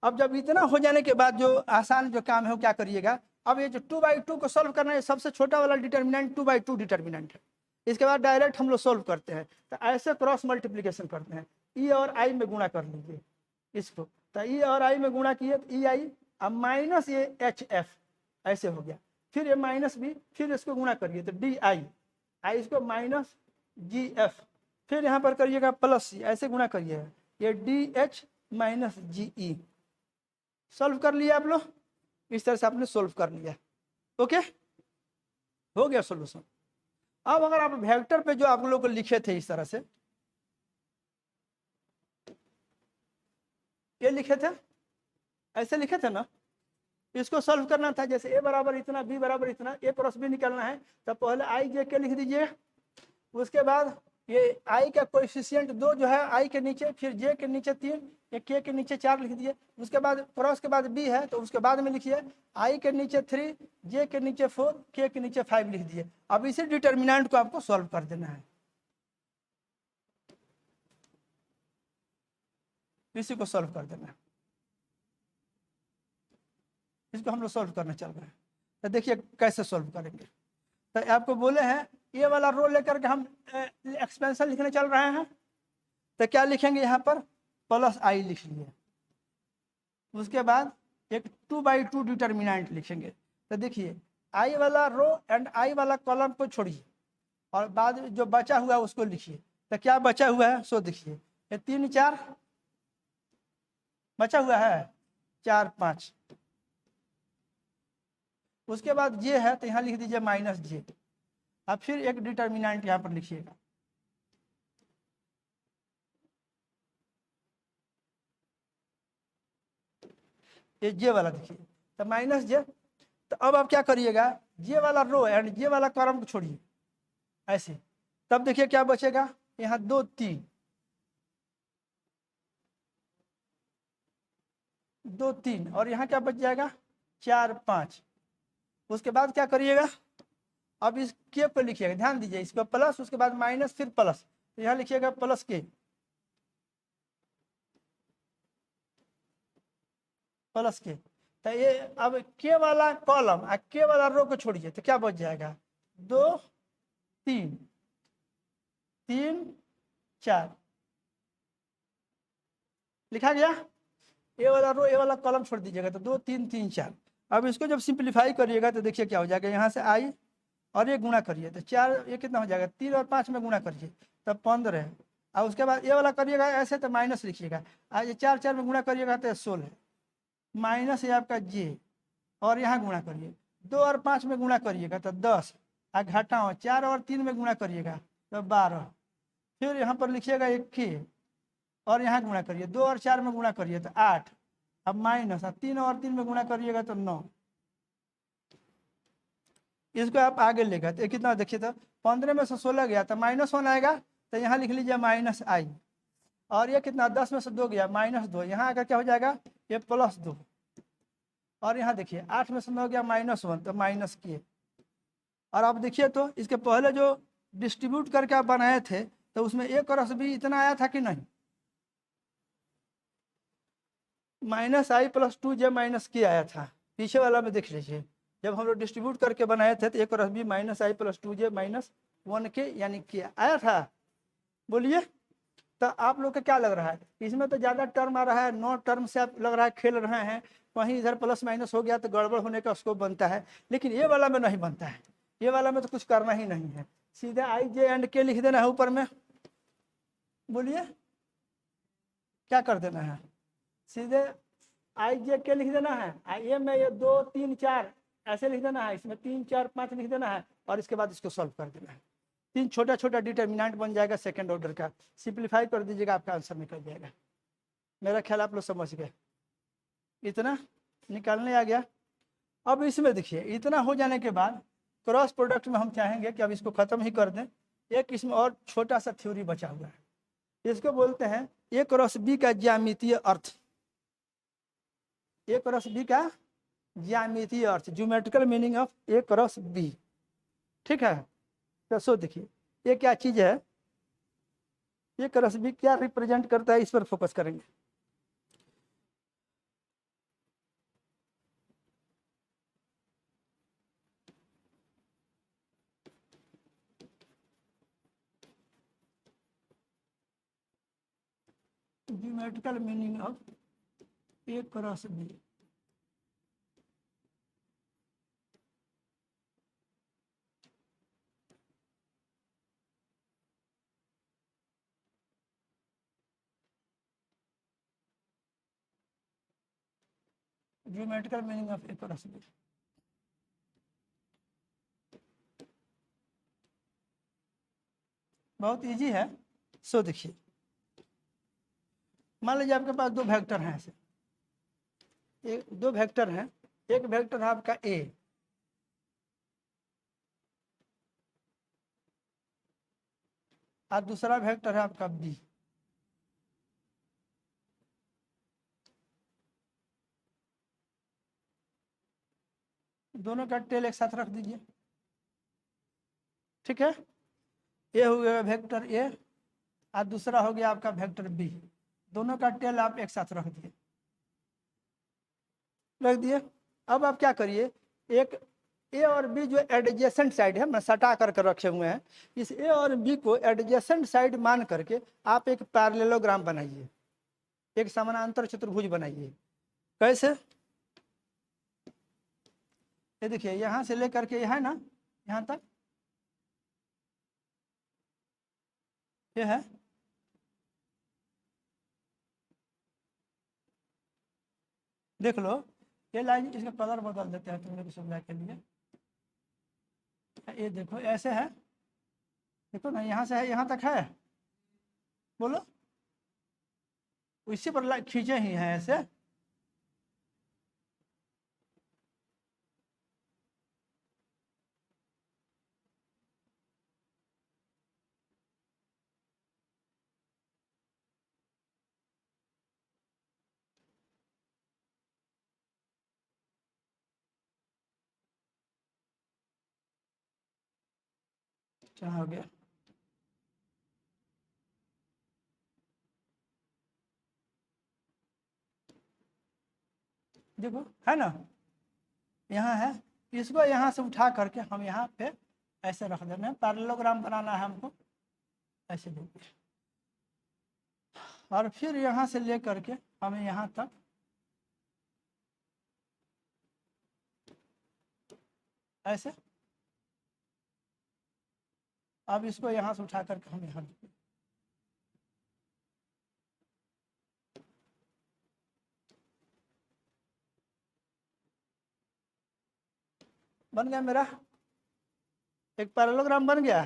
अब जब इतना हो जाने के बाद जो आसान जो काम है वो क्या करिएगा, अब ये जो 2/2 को सॉल्व करना है, सबसे छोटा वाला डिटर्मिनेंट 2/2 डिटर्मिनेंट है। इसके बाद डायरेक्ट हम लोग सॉल्व करते हैं, तो ऐसे क्रॉस मल्टीप्लिकेशन करते हैं, ई और आई में गुणा कर लीजिए इसको, तो ई और आई में गुणा किए तो ई आई, अब माइनस ये एच एफ ऐसे हो गया, फिर ये माइनस बी, फिर इसको गुणा करिए तो डी आई इसको माइनस जी एफ, फिर यहाँ पर करिएगा प्लस सी, ऐसे गुणा करिएगा, ये डी एच माइनस जी ई। सॉल्व कर लिया आप लोग, इस तरह से आपने सॉल्व कर लिया। ओके, हो गया सॉल्यूशन। अब अगर आप वेक्टर पे जो आप लोग को लिखे थे इस तरह से, ये लिखे थे, ऐसे लिखे थे ना, इसको सॉल्व करना था, जैसे ए बराबर इतना, बी बराबर इतना, ए प्लस बी निकालना है, तो पहले आई जे के लिख दीजिए। उसके बाद ये आई का कोएफिशिएंट 2 जो है आई के नीचे, फिर जे के नीचे 3, ये के नीचे 4 लिख दिए। उसके बाद क्रॉस के बाद बी है, तो उसके बाद में लिखिए आई के नीचे 3, जे के नीचे 4, के नीचे 5 लिख दिए। अब इसी डिटर्मिनेंट को आपको सॉल्व कर देना है, इसी को सॉल्व कर देना है। इसको हम लोग सॉल्व करने चल रहे हैं, तो देखिए कैसे सॉल्व करेंगे। तो आपको बोले हैं ये वाला रो लेकर के हम एक्सपेंशन लिखने चल रहे हैं, तो क्या लिखेंगे यहाँ पर प्लस आई लिख लिए। उसके बाद एक 2/2 डिटर्मिनेंट लिखेंगे, तो देखिए आई वाला रो एंड आई वाला कॉलम को छोड़िए और बाद जो बचा हुआ उसको लिखिए, तो क्या बचा हुआ है सो देखिए, ये 3 4 बचा हुआ है, 4 5। उसके बाद जे है तो यहाँ लिख दीजिए माइनस जे। अब फिर एक डिटर्मिनेंट यहाँ पर लिखिएगा, ये जे वाला देखिए, तो माइनस जे। तो अब आप क्या करिएगा, जे वाला रो एंड जे वाला कॉलम को छोड़िए ऐसे, तब देखिए क्या बचेगा, यहाँ 2 3 2 3 और यहाँ क्या बच जाएगा 4 5। उसके बाद क्या करिएगा, अब इस के पर लिखिएगा, ध्यान दीजिए, इसको प्लस, उसके बाद माइनस, फिर प्लस, तो यहाँ लिखिएगा प्लस के, प्लस के। तो ये अब के वाला कॉलम और के वाला रो को छोड़िए तो क्या बच जाएगा, 2 3 3 4 लिखा गया। ए वाला रो ए वाला कॉलम छोड़ दीजिएगा तो 2 3 3 4। अब इसको जब सिंप्लीफाई करिएगा तो देखिए क्या हो जाएगा, यहाँ से आई और ये गुणा करिए तो 4, ये कितना हो जाएगा, 3 और 5 में गुणा करिए तब 15। और उसके बाद ये वाला करिएगा ऐसे तो माइनस लिखिएगा, आज ये 4 4 में गुणा करिएगा तो 16 माइनस है आपका जे, और यहाँ गुणा करिए 2 और 5 में गुणा करिएगा तो 10, और घटाओ 4 और 3 में गुणा करिएगा तो 12। फिर यहाँ पर लिखिएगा 1 के, और यहाँ गुणा करिए 2 और 4 में गुणा करिए तो 8, अब माइनस 3 और 3 में गुणा करिएगा तो 9। इसको आप आगे लेगा तो कितना देखिए, तो 15 में से 16 गया तो -1 आएगा, तो यहाँ लिख लीजिए माइनस आई। और ये कितना 10 में से 2 गया -2, यहाँ आकर क्या हो जाएगा ये +2। और यहाँ देखिए 8 में से 9 गया -1 तो माइनस के। और आप देखिए तो इसके पहले जो डिस्ट्रीब्यूट करके आप बनाए थे तो उसमें एक रस भी इतना आया था कि नहीं, -i+2j -k आया था, पीछे वाला में देख लीजिए। जब हम लोग डिस्ट्रीब्यूट करके बनाए थे तो एक रस भी -i+2j -1k यानी के आया था। बोलिए, तो आप लोग का क्या लग रहा है, इसमें तो ज़्यादा टर्म आ रहा है, 9 टर्म से आप लग रहा है खेल रहे हैं, वहीं इधर प्लस माइनस हो गया तो गड़बड़ होने का स्कोप बनता है, लेकिन ये वाला में नहीं बनता है। ये वाला में तो कुछ करना ही नहीं है, सीधे आई जे एंड के लिख देना है ऊपर में। बोलिए क्या कर देना है, सीधे आई जे के लिख देना है, आई में ये 2 3 4 ऐसे लिख देना है, इसमें 3 4 5 लिख देना है, और इसके बाद इसको सॉल्व कर देना है। 3 छोटा छोटा डिटर्मिनेंट बन जाएगा सेकंड ऑर्डर का, सिंप्लीफाई कर दीजिएगा आपका आंसर निकल जाएगा। मेरा ख्याल आप लोग समझ गए, इतना निकालने आ गया। अब इसमें देखिए इतना हो जाने के बाद क्रॉस प्रोडक्ट में हम चाहेंगे कि अब इसको खत्म ही कर दें। एक इसमें और छोटा सा थ्योरी बचा हुआ है, इसको बोलते हैं ए क्रॉस बी का ज्यामितीय अर्थ। ए क्रॉस बी का ज्यामितीय अर्थ, geometrical meaning of A cross B. ठीक है, तो सो देखिए ये क्या चीज है, ए क्रॉस बी क्या रिप्रेजेंट करता है, इस पर फोकस करेंगे। Geometrical meaning of A cross B. Geometrical meaning of A cross B बहुत इजी है। सो देखिए, मान लीजिए आपके पास 2 वेक्टर हैं ऐसे, एक 2 वेक्टर हैं, एक वेक्टर है आपका ए, और दूसरा वेक्टर है आपका बी। दोनों का टेल एक साथ रख दीजिए। ठीक है, ये हो गया वेक्टर ए और दूसरा हो गया आपका वेक्टर बी, दोनों का टेल आप एक साथ रख दिए। अब आप क्या करिए, एक ए और बी जो एडजेसेंट साइड है, मैं सटा करके रखे हुए हैं, इस ए और बी को एडजेसेंट साइड मान करके आप एक पैरेललोग्राम बनाइए, एक समानांतर चतुर्भुज बनाइए। कैसे, ये देखिए यहाँ से लेकर के है ना यहाँ तक, ये है, देख लो ये लाइन, इसका कलर बदल देते हैं तुम लोग की सुविधा के लिए। ये देखो ऐसे है, देखो ना यहाँ से है यहाँ तक है, बोलो इसी पर खींचे ही हैं ऐसे। क्या हो गया, देखो है ना, यहाँ है, इसको यहाँ से उठा करके हम यहाँ पे ऐसे रख देना है, पैरेललोग्राम बनाना है हमको, ऐसे देखिए, और फिर यहाँ से ले करके हमें यहाँ तक ऐसे, अब इसको यहाँ से उठा करके हम यहाँ बन गया मेरा एक पैरेललोग्राम बन गया।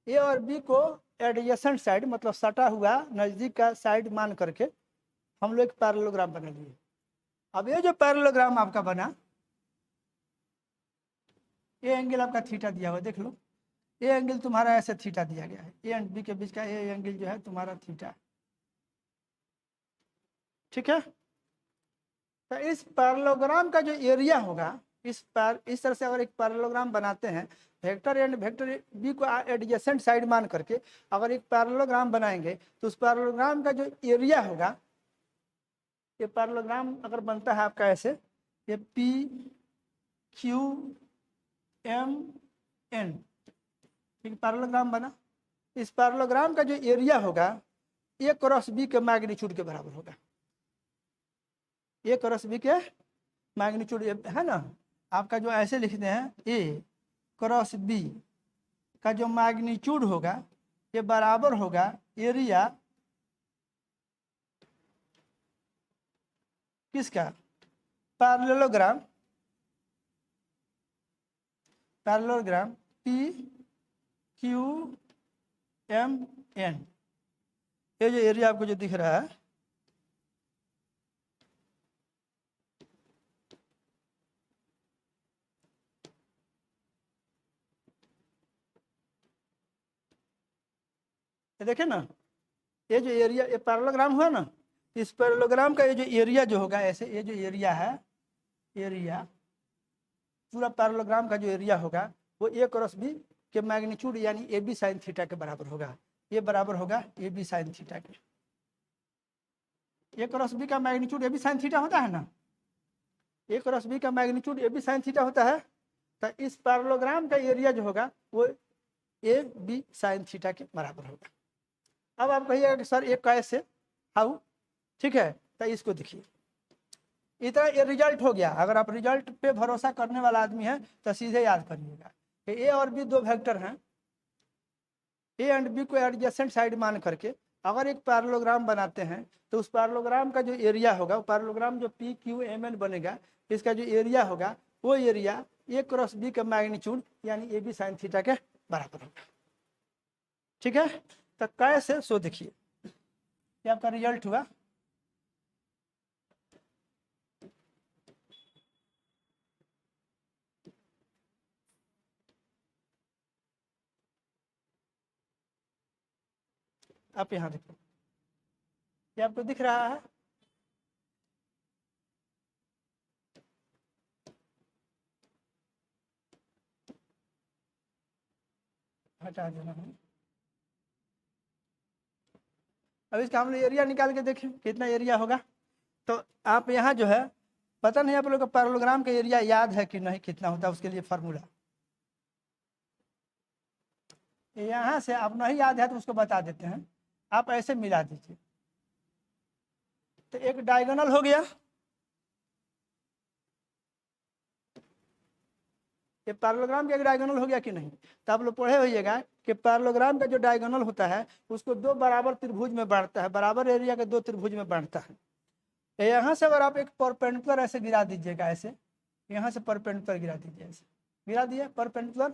ए और बी को एडजेसेंट साइड मतलब सटा हुआ नज़दीक का साइड मान करके हम लोग एक पैरेललोग्राम बना लिए। अब ये जो पैरेललोग्राम आपका बना, ये एंगल आपका थीटा दिया हुआ, देख लो ये एंगल तुम्हारा ऐसे थीटा दिया गया है, ए एंड बी के बीच का ये एंगल जो है तुम्हारा थीटा है, ठीक है। तो इस पैरेललोग्राम का जो एरिया होगा, इस तरह से अगर एक पैरेललोग्राम बनाते हैं, वेक्टर एंड वेक्टर बी को एडजेसेंट साइड मान करके अगर एक पैरेललोग्राम बनाएंगे तो उस पैरेललोग्राम का जो एरिया होगा, ये पैरेललोग्राम अगर बनता है आपका ऐसे, ये पी क्यू एम एन, ठीक, पैरेललोग्राम बना। इस पैरेललोग्राम का जो एरिया होगा ए क्रॉस बी के मैग्नीट्यूड के बराबर होगा, ए क्रॉस बी के मैग्नीट्यूड है ना, आपका जो ऐसे लिखते हैं ए क्रॉस बी का जो मैग्नीट्यूड होगा ये बराबर होगा एरिया किसका, parallelogram, parallelogram P Q M N, ये जो एरिया आपको जो दिख रहा है, ये देखे ना, ये जो एरिया, ये पैरेललोग्राम हुआ ना, इस पैरेललोग्राम का ये जो एरिया जो होगा ऐसे, ये जो एरिया है, एरिया पूरा पैरेललोग्राम का जो एरिया होगा वो ए क्रॉस बी के मैग्नीट्यूड यानी ए बी साइन थीटा के बराबर होगा, ये बराबर होगा ए बी साइन थीटा के। ए क्रॉस बी का magnitude A B sine theta होता है ना, ए क्रॉस बी का magnitude A B sine theta होता है, तो इस पैरेललोग्राम का एरिया जो होगा वो ए बी साइन थीटा के बराबर होगा। अब आप कहिएगा कि सर एक कैसे, हाउ, ठीक है, तो इसको देखिए, इतना ये रिजल्ट हो गया। अगर आप रिजल्ट पे भरोसा करने वाला आदमी है तो सीधे याद करिएगा कि ए और बी दो वेक्टर हैं, ए एंड बी को एडजेसेंट साइड मान करके अगर एक पैरेललोग्राम बनाते हैं तो उस पैरेललोग्राम का जो एरिया होगा, वो पैरेललोग्राम जो पी क्यू एम एन बनेगा, इसका जो एरिया होगा वो एरिया ए क्रॉस बी का मैग्नीट्यूड यानी ए बी साइन थीटा के बराबर होगा, ठीक है। तो कैसे, सो देखिए ये आपका रिजल्ट हुआ, आप यहाँ देखो, ये आपको दिख रहा है, हटा देना है। अब इसका हम लोग एरिया निकाल के देखें कितना एरिया होगा। तो आप यहाँ जो है, पता नहीं आप लोग का पैरेललोग्राम का एरिया याद है कि नहीं, कितना होता है उसके लिए फार्मूला, यहाँ से आप नहीं याद है तो उसको बता देते हैं, आप ऐसे मिला दीजिए, तो एक डायगोनल हो गया, ये पैरेललोग्राम का एक डायगोनल हो गया कि नहीं। तो आप लोग पढ़े होइएगा कि पैरेललोग्राम का जो डायगोनल होता है उसको दो बराबर त्रिभुज में बांटता है, बराबर एरिया के दो त्रिभुज में बांटता है। यहाँ से अगर आप एक परपेंडिकुलर ऐसे गिरा दीजिएगा, ऐसे यहाँ से परपेंडिकुलर गिरा दीजिए, ऐसे गिरा दिए परपेंडिकुलर,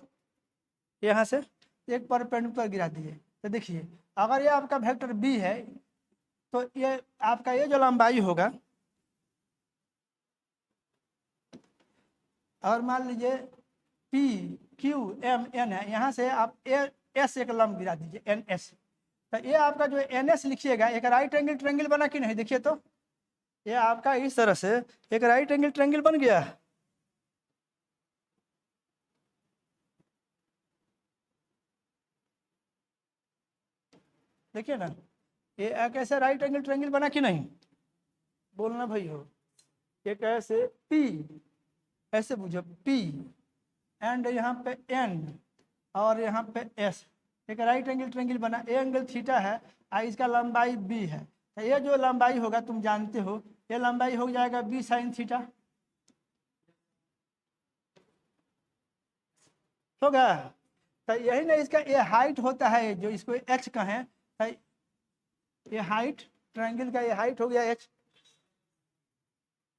यहाँ से एक परपेंडिकुलर गिरा दिए, तो देखिए अगर ये आपका वेक्टर बी है तो ये आपका ये जो लंबाई होगा, और मान लीजिए पी क्यू एम एन है, यहाँ से आप एस एक लंब गिरा दीजिए एन एस, तो ये आपका जो एन एस लिखिएगा एक राइट एंगल ट्रायंगल बना कि नहीं। देखिए तो ये आपका इस तरह से एक राइट एंगल ट्रायंगल बन गया। देखिए ना ये कैसे राइट एंगल ट्रायंगल बना कि नहीं, बोलना भाई हो। ये कैसे पी, ऐसे बुझो पी एंड यहाँ पे एन और यहाँ पे एस, एक राइट एंगल ट्रायंगल बना। ए एंगल थीटा है और इसका लंबाई बी है, तो ये जो लंबाई होगा तुम जानते हो, ये लंबाई हो जाएगा बी साइन थीटा, होगा। तो यही ना इसका ये हाइट होता है, जो इसको एच कहें, तो ये हाइट ट्रायंगल का ये हाइट हो गया एच।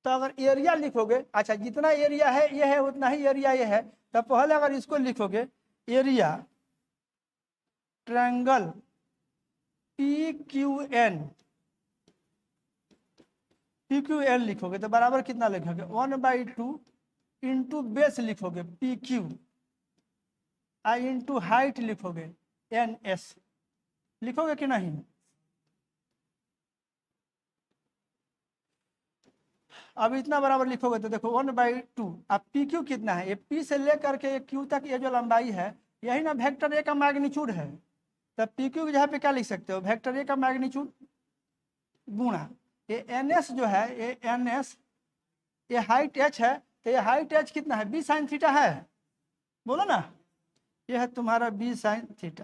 तो अगर एरिया लिखोगे, अच्छा जितना एरिया है ये है उतना ही एरिया ये है, तो पहले अगर इसको लिखोगे area triangle P Q N, P Q N लिखोगे तो बराबर कितना लिखोगे 1/2 इंटू बेस लिखोगे P Q, I into height लिखोगे एन एस, लिखोगे कि नहीं। अब इतना बराबर लिखोगे तो देखो 1/2, अब पी क्यू कितना है, ये पी से लेकर के क्यू तक ये जो लंबाई है यही ना वेक्टर ए का मैग्नीट्यूड है। तो पी क्यू की जगह पे क्या लिख सकते हो, वेक्टर ए का मैग्नीट्यूड गुणा ये एन एस जो है, ये एन एस, ये हाइट एच है, तो ये हाइट एच कितना है बी साइन थीटा है, बोलो ना, ये है तुम्हारा बी साइन थीटा।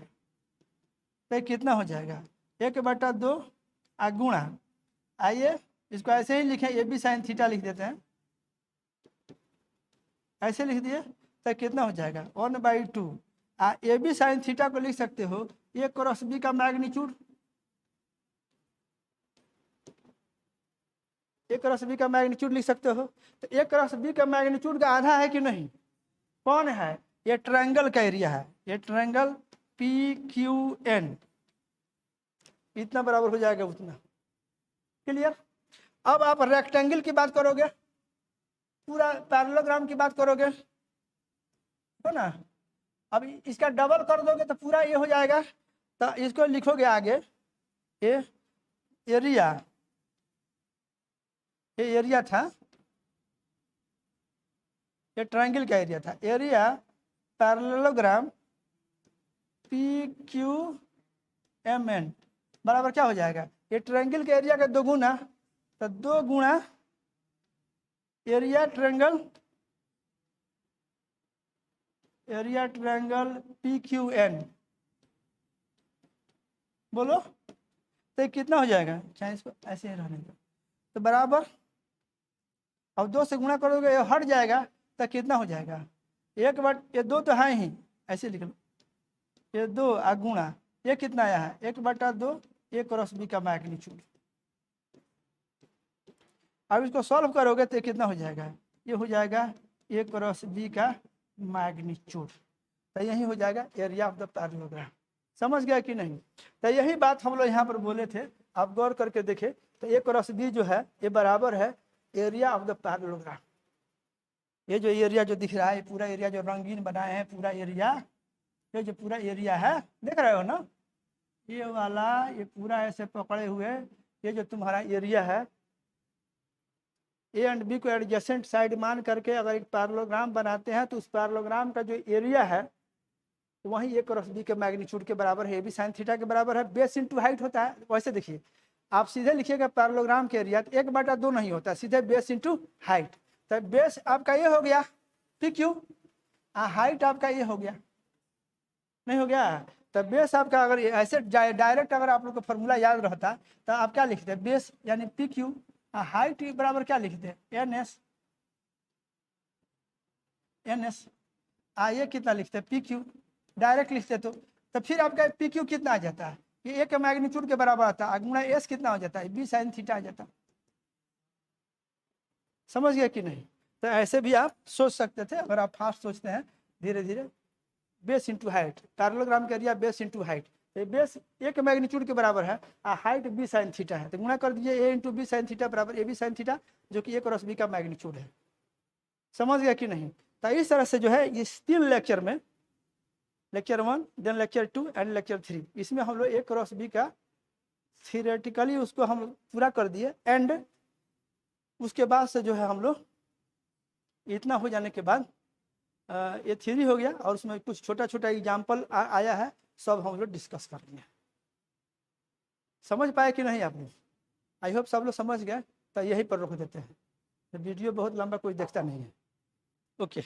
तो कितना हो जाएगा 1/2 गुणा, आइए इसको ऐसे ही लिखें, ए बी साइन थीटा लिख देते हैं, ऐसे लिख दिए तो कितना हो जाएगा 1/2। ए बी साइन थीटा को लिख सकते हो ए क्रॉस बी का मैग्नीट्यूड, ए क्रॉस बी का मैग्नीट्यूड लिख सकते हो। तो ए क्रॉस बी का मैग्नीट्यूड का आधा है कि नहीं, कौन है, ये ट्रायंगल का एरिया है, ये ट्रायंगल पी क्यू एन, इतना बराबर हो जाएगा उतना। क्लियर। अब आप रेक्टेंगल की बात करोगे, पूरा पैरेललोग्राम की बात करोगे, हो ना। अब इसका डबल कर दोगे तो पूरा ये हो जाएगा, तो इसको लिखोगे आगे ये एरिया, ये एरिया था, ये ट्रायंगल का एरिया था, area parallelogram P Q M N बराबर क्या हो जाएगा, ये ट्रायंगल के एरिया का 2 गुना, तो 2 गुणा area triangle, area triangle P Q N, बोलो तो कितना हो जाएगा, चाहे इसको ऐसे ही रहने दो, तो बराबर, अब 2 से गुणा करोगे ये हट जाएगा, तो कितना हो जाएगा 1/, ये 2 तो है ही, ऐसे लिख लो, ये 2 गुणा ये कितना आया है 1/2 ए क्रॉस बी का मैग्नीट्यूड। अब इसको सॉल्व करोगे तो कितना हो जाएगा, ये हो जाएगा ए क्रॉस बी का मैग्नीट्यूड, तो यही हो जाएगा एरिया ऑफ द पैरेललोग्राम। समझ गया कि नहीं। तो यही बात हम लोग यहाँ पर बोले थे, आप गौर करके देखें, तो ए क्रॉस बी जो है ये बराबर है एरिया ऑफ द पैरेललोग्राम। ये जो एरिया जो दिख रहा है, पूरा एरिया जो रंगीन बनाए हैं, पूरा एरिया, ये जो पूरा एरिया है देख रहे हो ना, ये वाला ये पूरा ऐसे पकड़े हुए, ये जो तुम्हारा एरिया है, ए एंड बी को एडजेसेंट साइड मान करके अगर एक पैरेललोग्राम बनाते हैं तो उस पैरेललोग्राम का जो एरिया है वही ए क्रॉस बी के मैग्नीट्यूड के बराबर है, ए बी साइन थीटा के बराबर है, बेस इंटू हाइट होता है। वैसे देखिए आप सीधे लिखिएगा पैरेललोग्राम के एरिया, 1/2 नहीं होता, सीधे बेस इंटू हाइट, तो बेस आपका ये हो गया पी क्यू, हाइट आपका ये हो गया, नहीं हो गया। तो बेस आपका अगर ऐसे डायरेक्ट अगर आप लोग को फॉर्मूला याद रहता तो आप क्या लिखते हैं, बेस यानी पी क्यू, हाइट बराबर क्या लिखते हैं एन एस, एन एस। ये कितना लिखते हैं, पी क्यू डायरेक्ट लिखते तो फिर आपका पी क्यू कितना आ जाता है, ये ए के मैग्नीट्यूड के बराबर आता है, गुणा एस कितना हो जाता है, बी साइन थीटा आ जाता है। समझ गए कि नहीं? तो ऐसे भी आप सोच सकते थे अगर आप फास्ट सोचते हैं धीरे धीरे। बेस इंटू हाइट, पैरेललोग्राम का area base into height, base A के मैग्नीट्यूड के बराबर है और हाइट बी साइन थीटा है, तो गुणा कर दीजिए ए इंटू बी साइन थीटा बराबर ए बी साइन थीटा, जो कि ए क्रॉस बी का मैग्नीट्यूड है। समझ गया कि नहीं? तो इस तरह से जो है इस 3 लेक्चर में, lecture 1 then lecture 2 and lecture 3, इसमें हम लोग ए क्रॉस बी का थियोरेटिकली उसको हम पूरा कर दिए। एंड उसके बाद से जो है हम लोग इतना हो जाने के बाद ये थ्योरी हो गया और उसमें कुछ छोटा छोटा एग्जाम्पल आया है, सब हम लोग डिस्कस कर लिए। समझ पाए कि नहीं आप लोग? आई होप सब लोग समझ गए। तो यहीं पर रोक देते हैं, तो वीडियो बहुत लंबा कोई देखता नहीं है। ओके।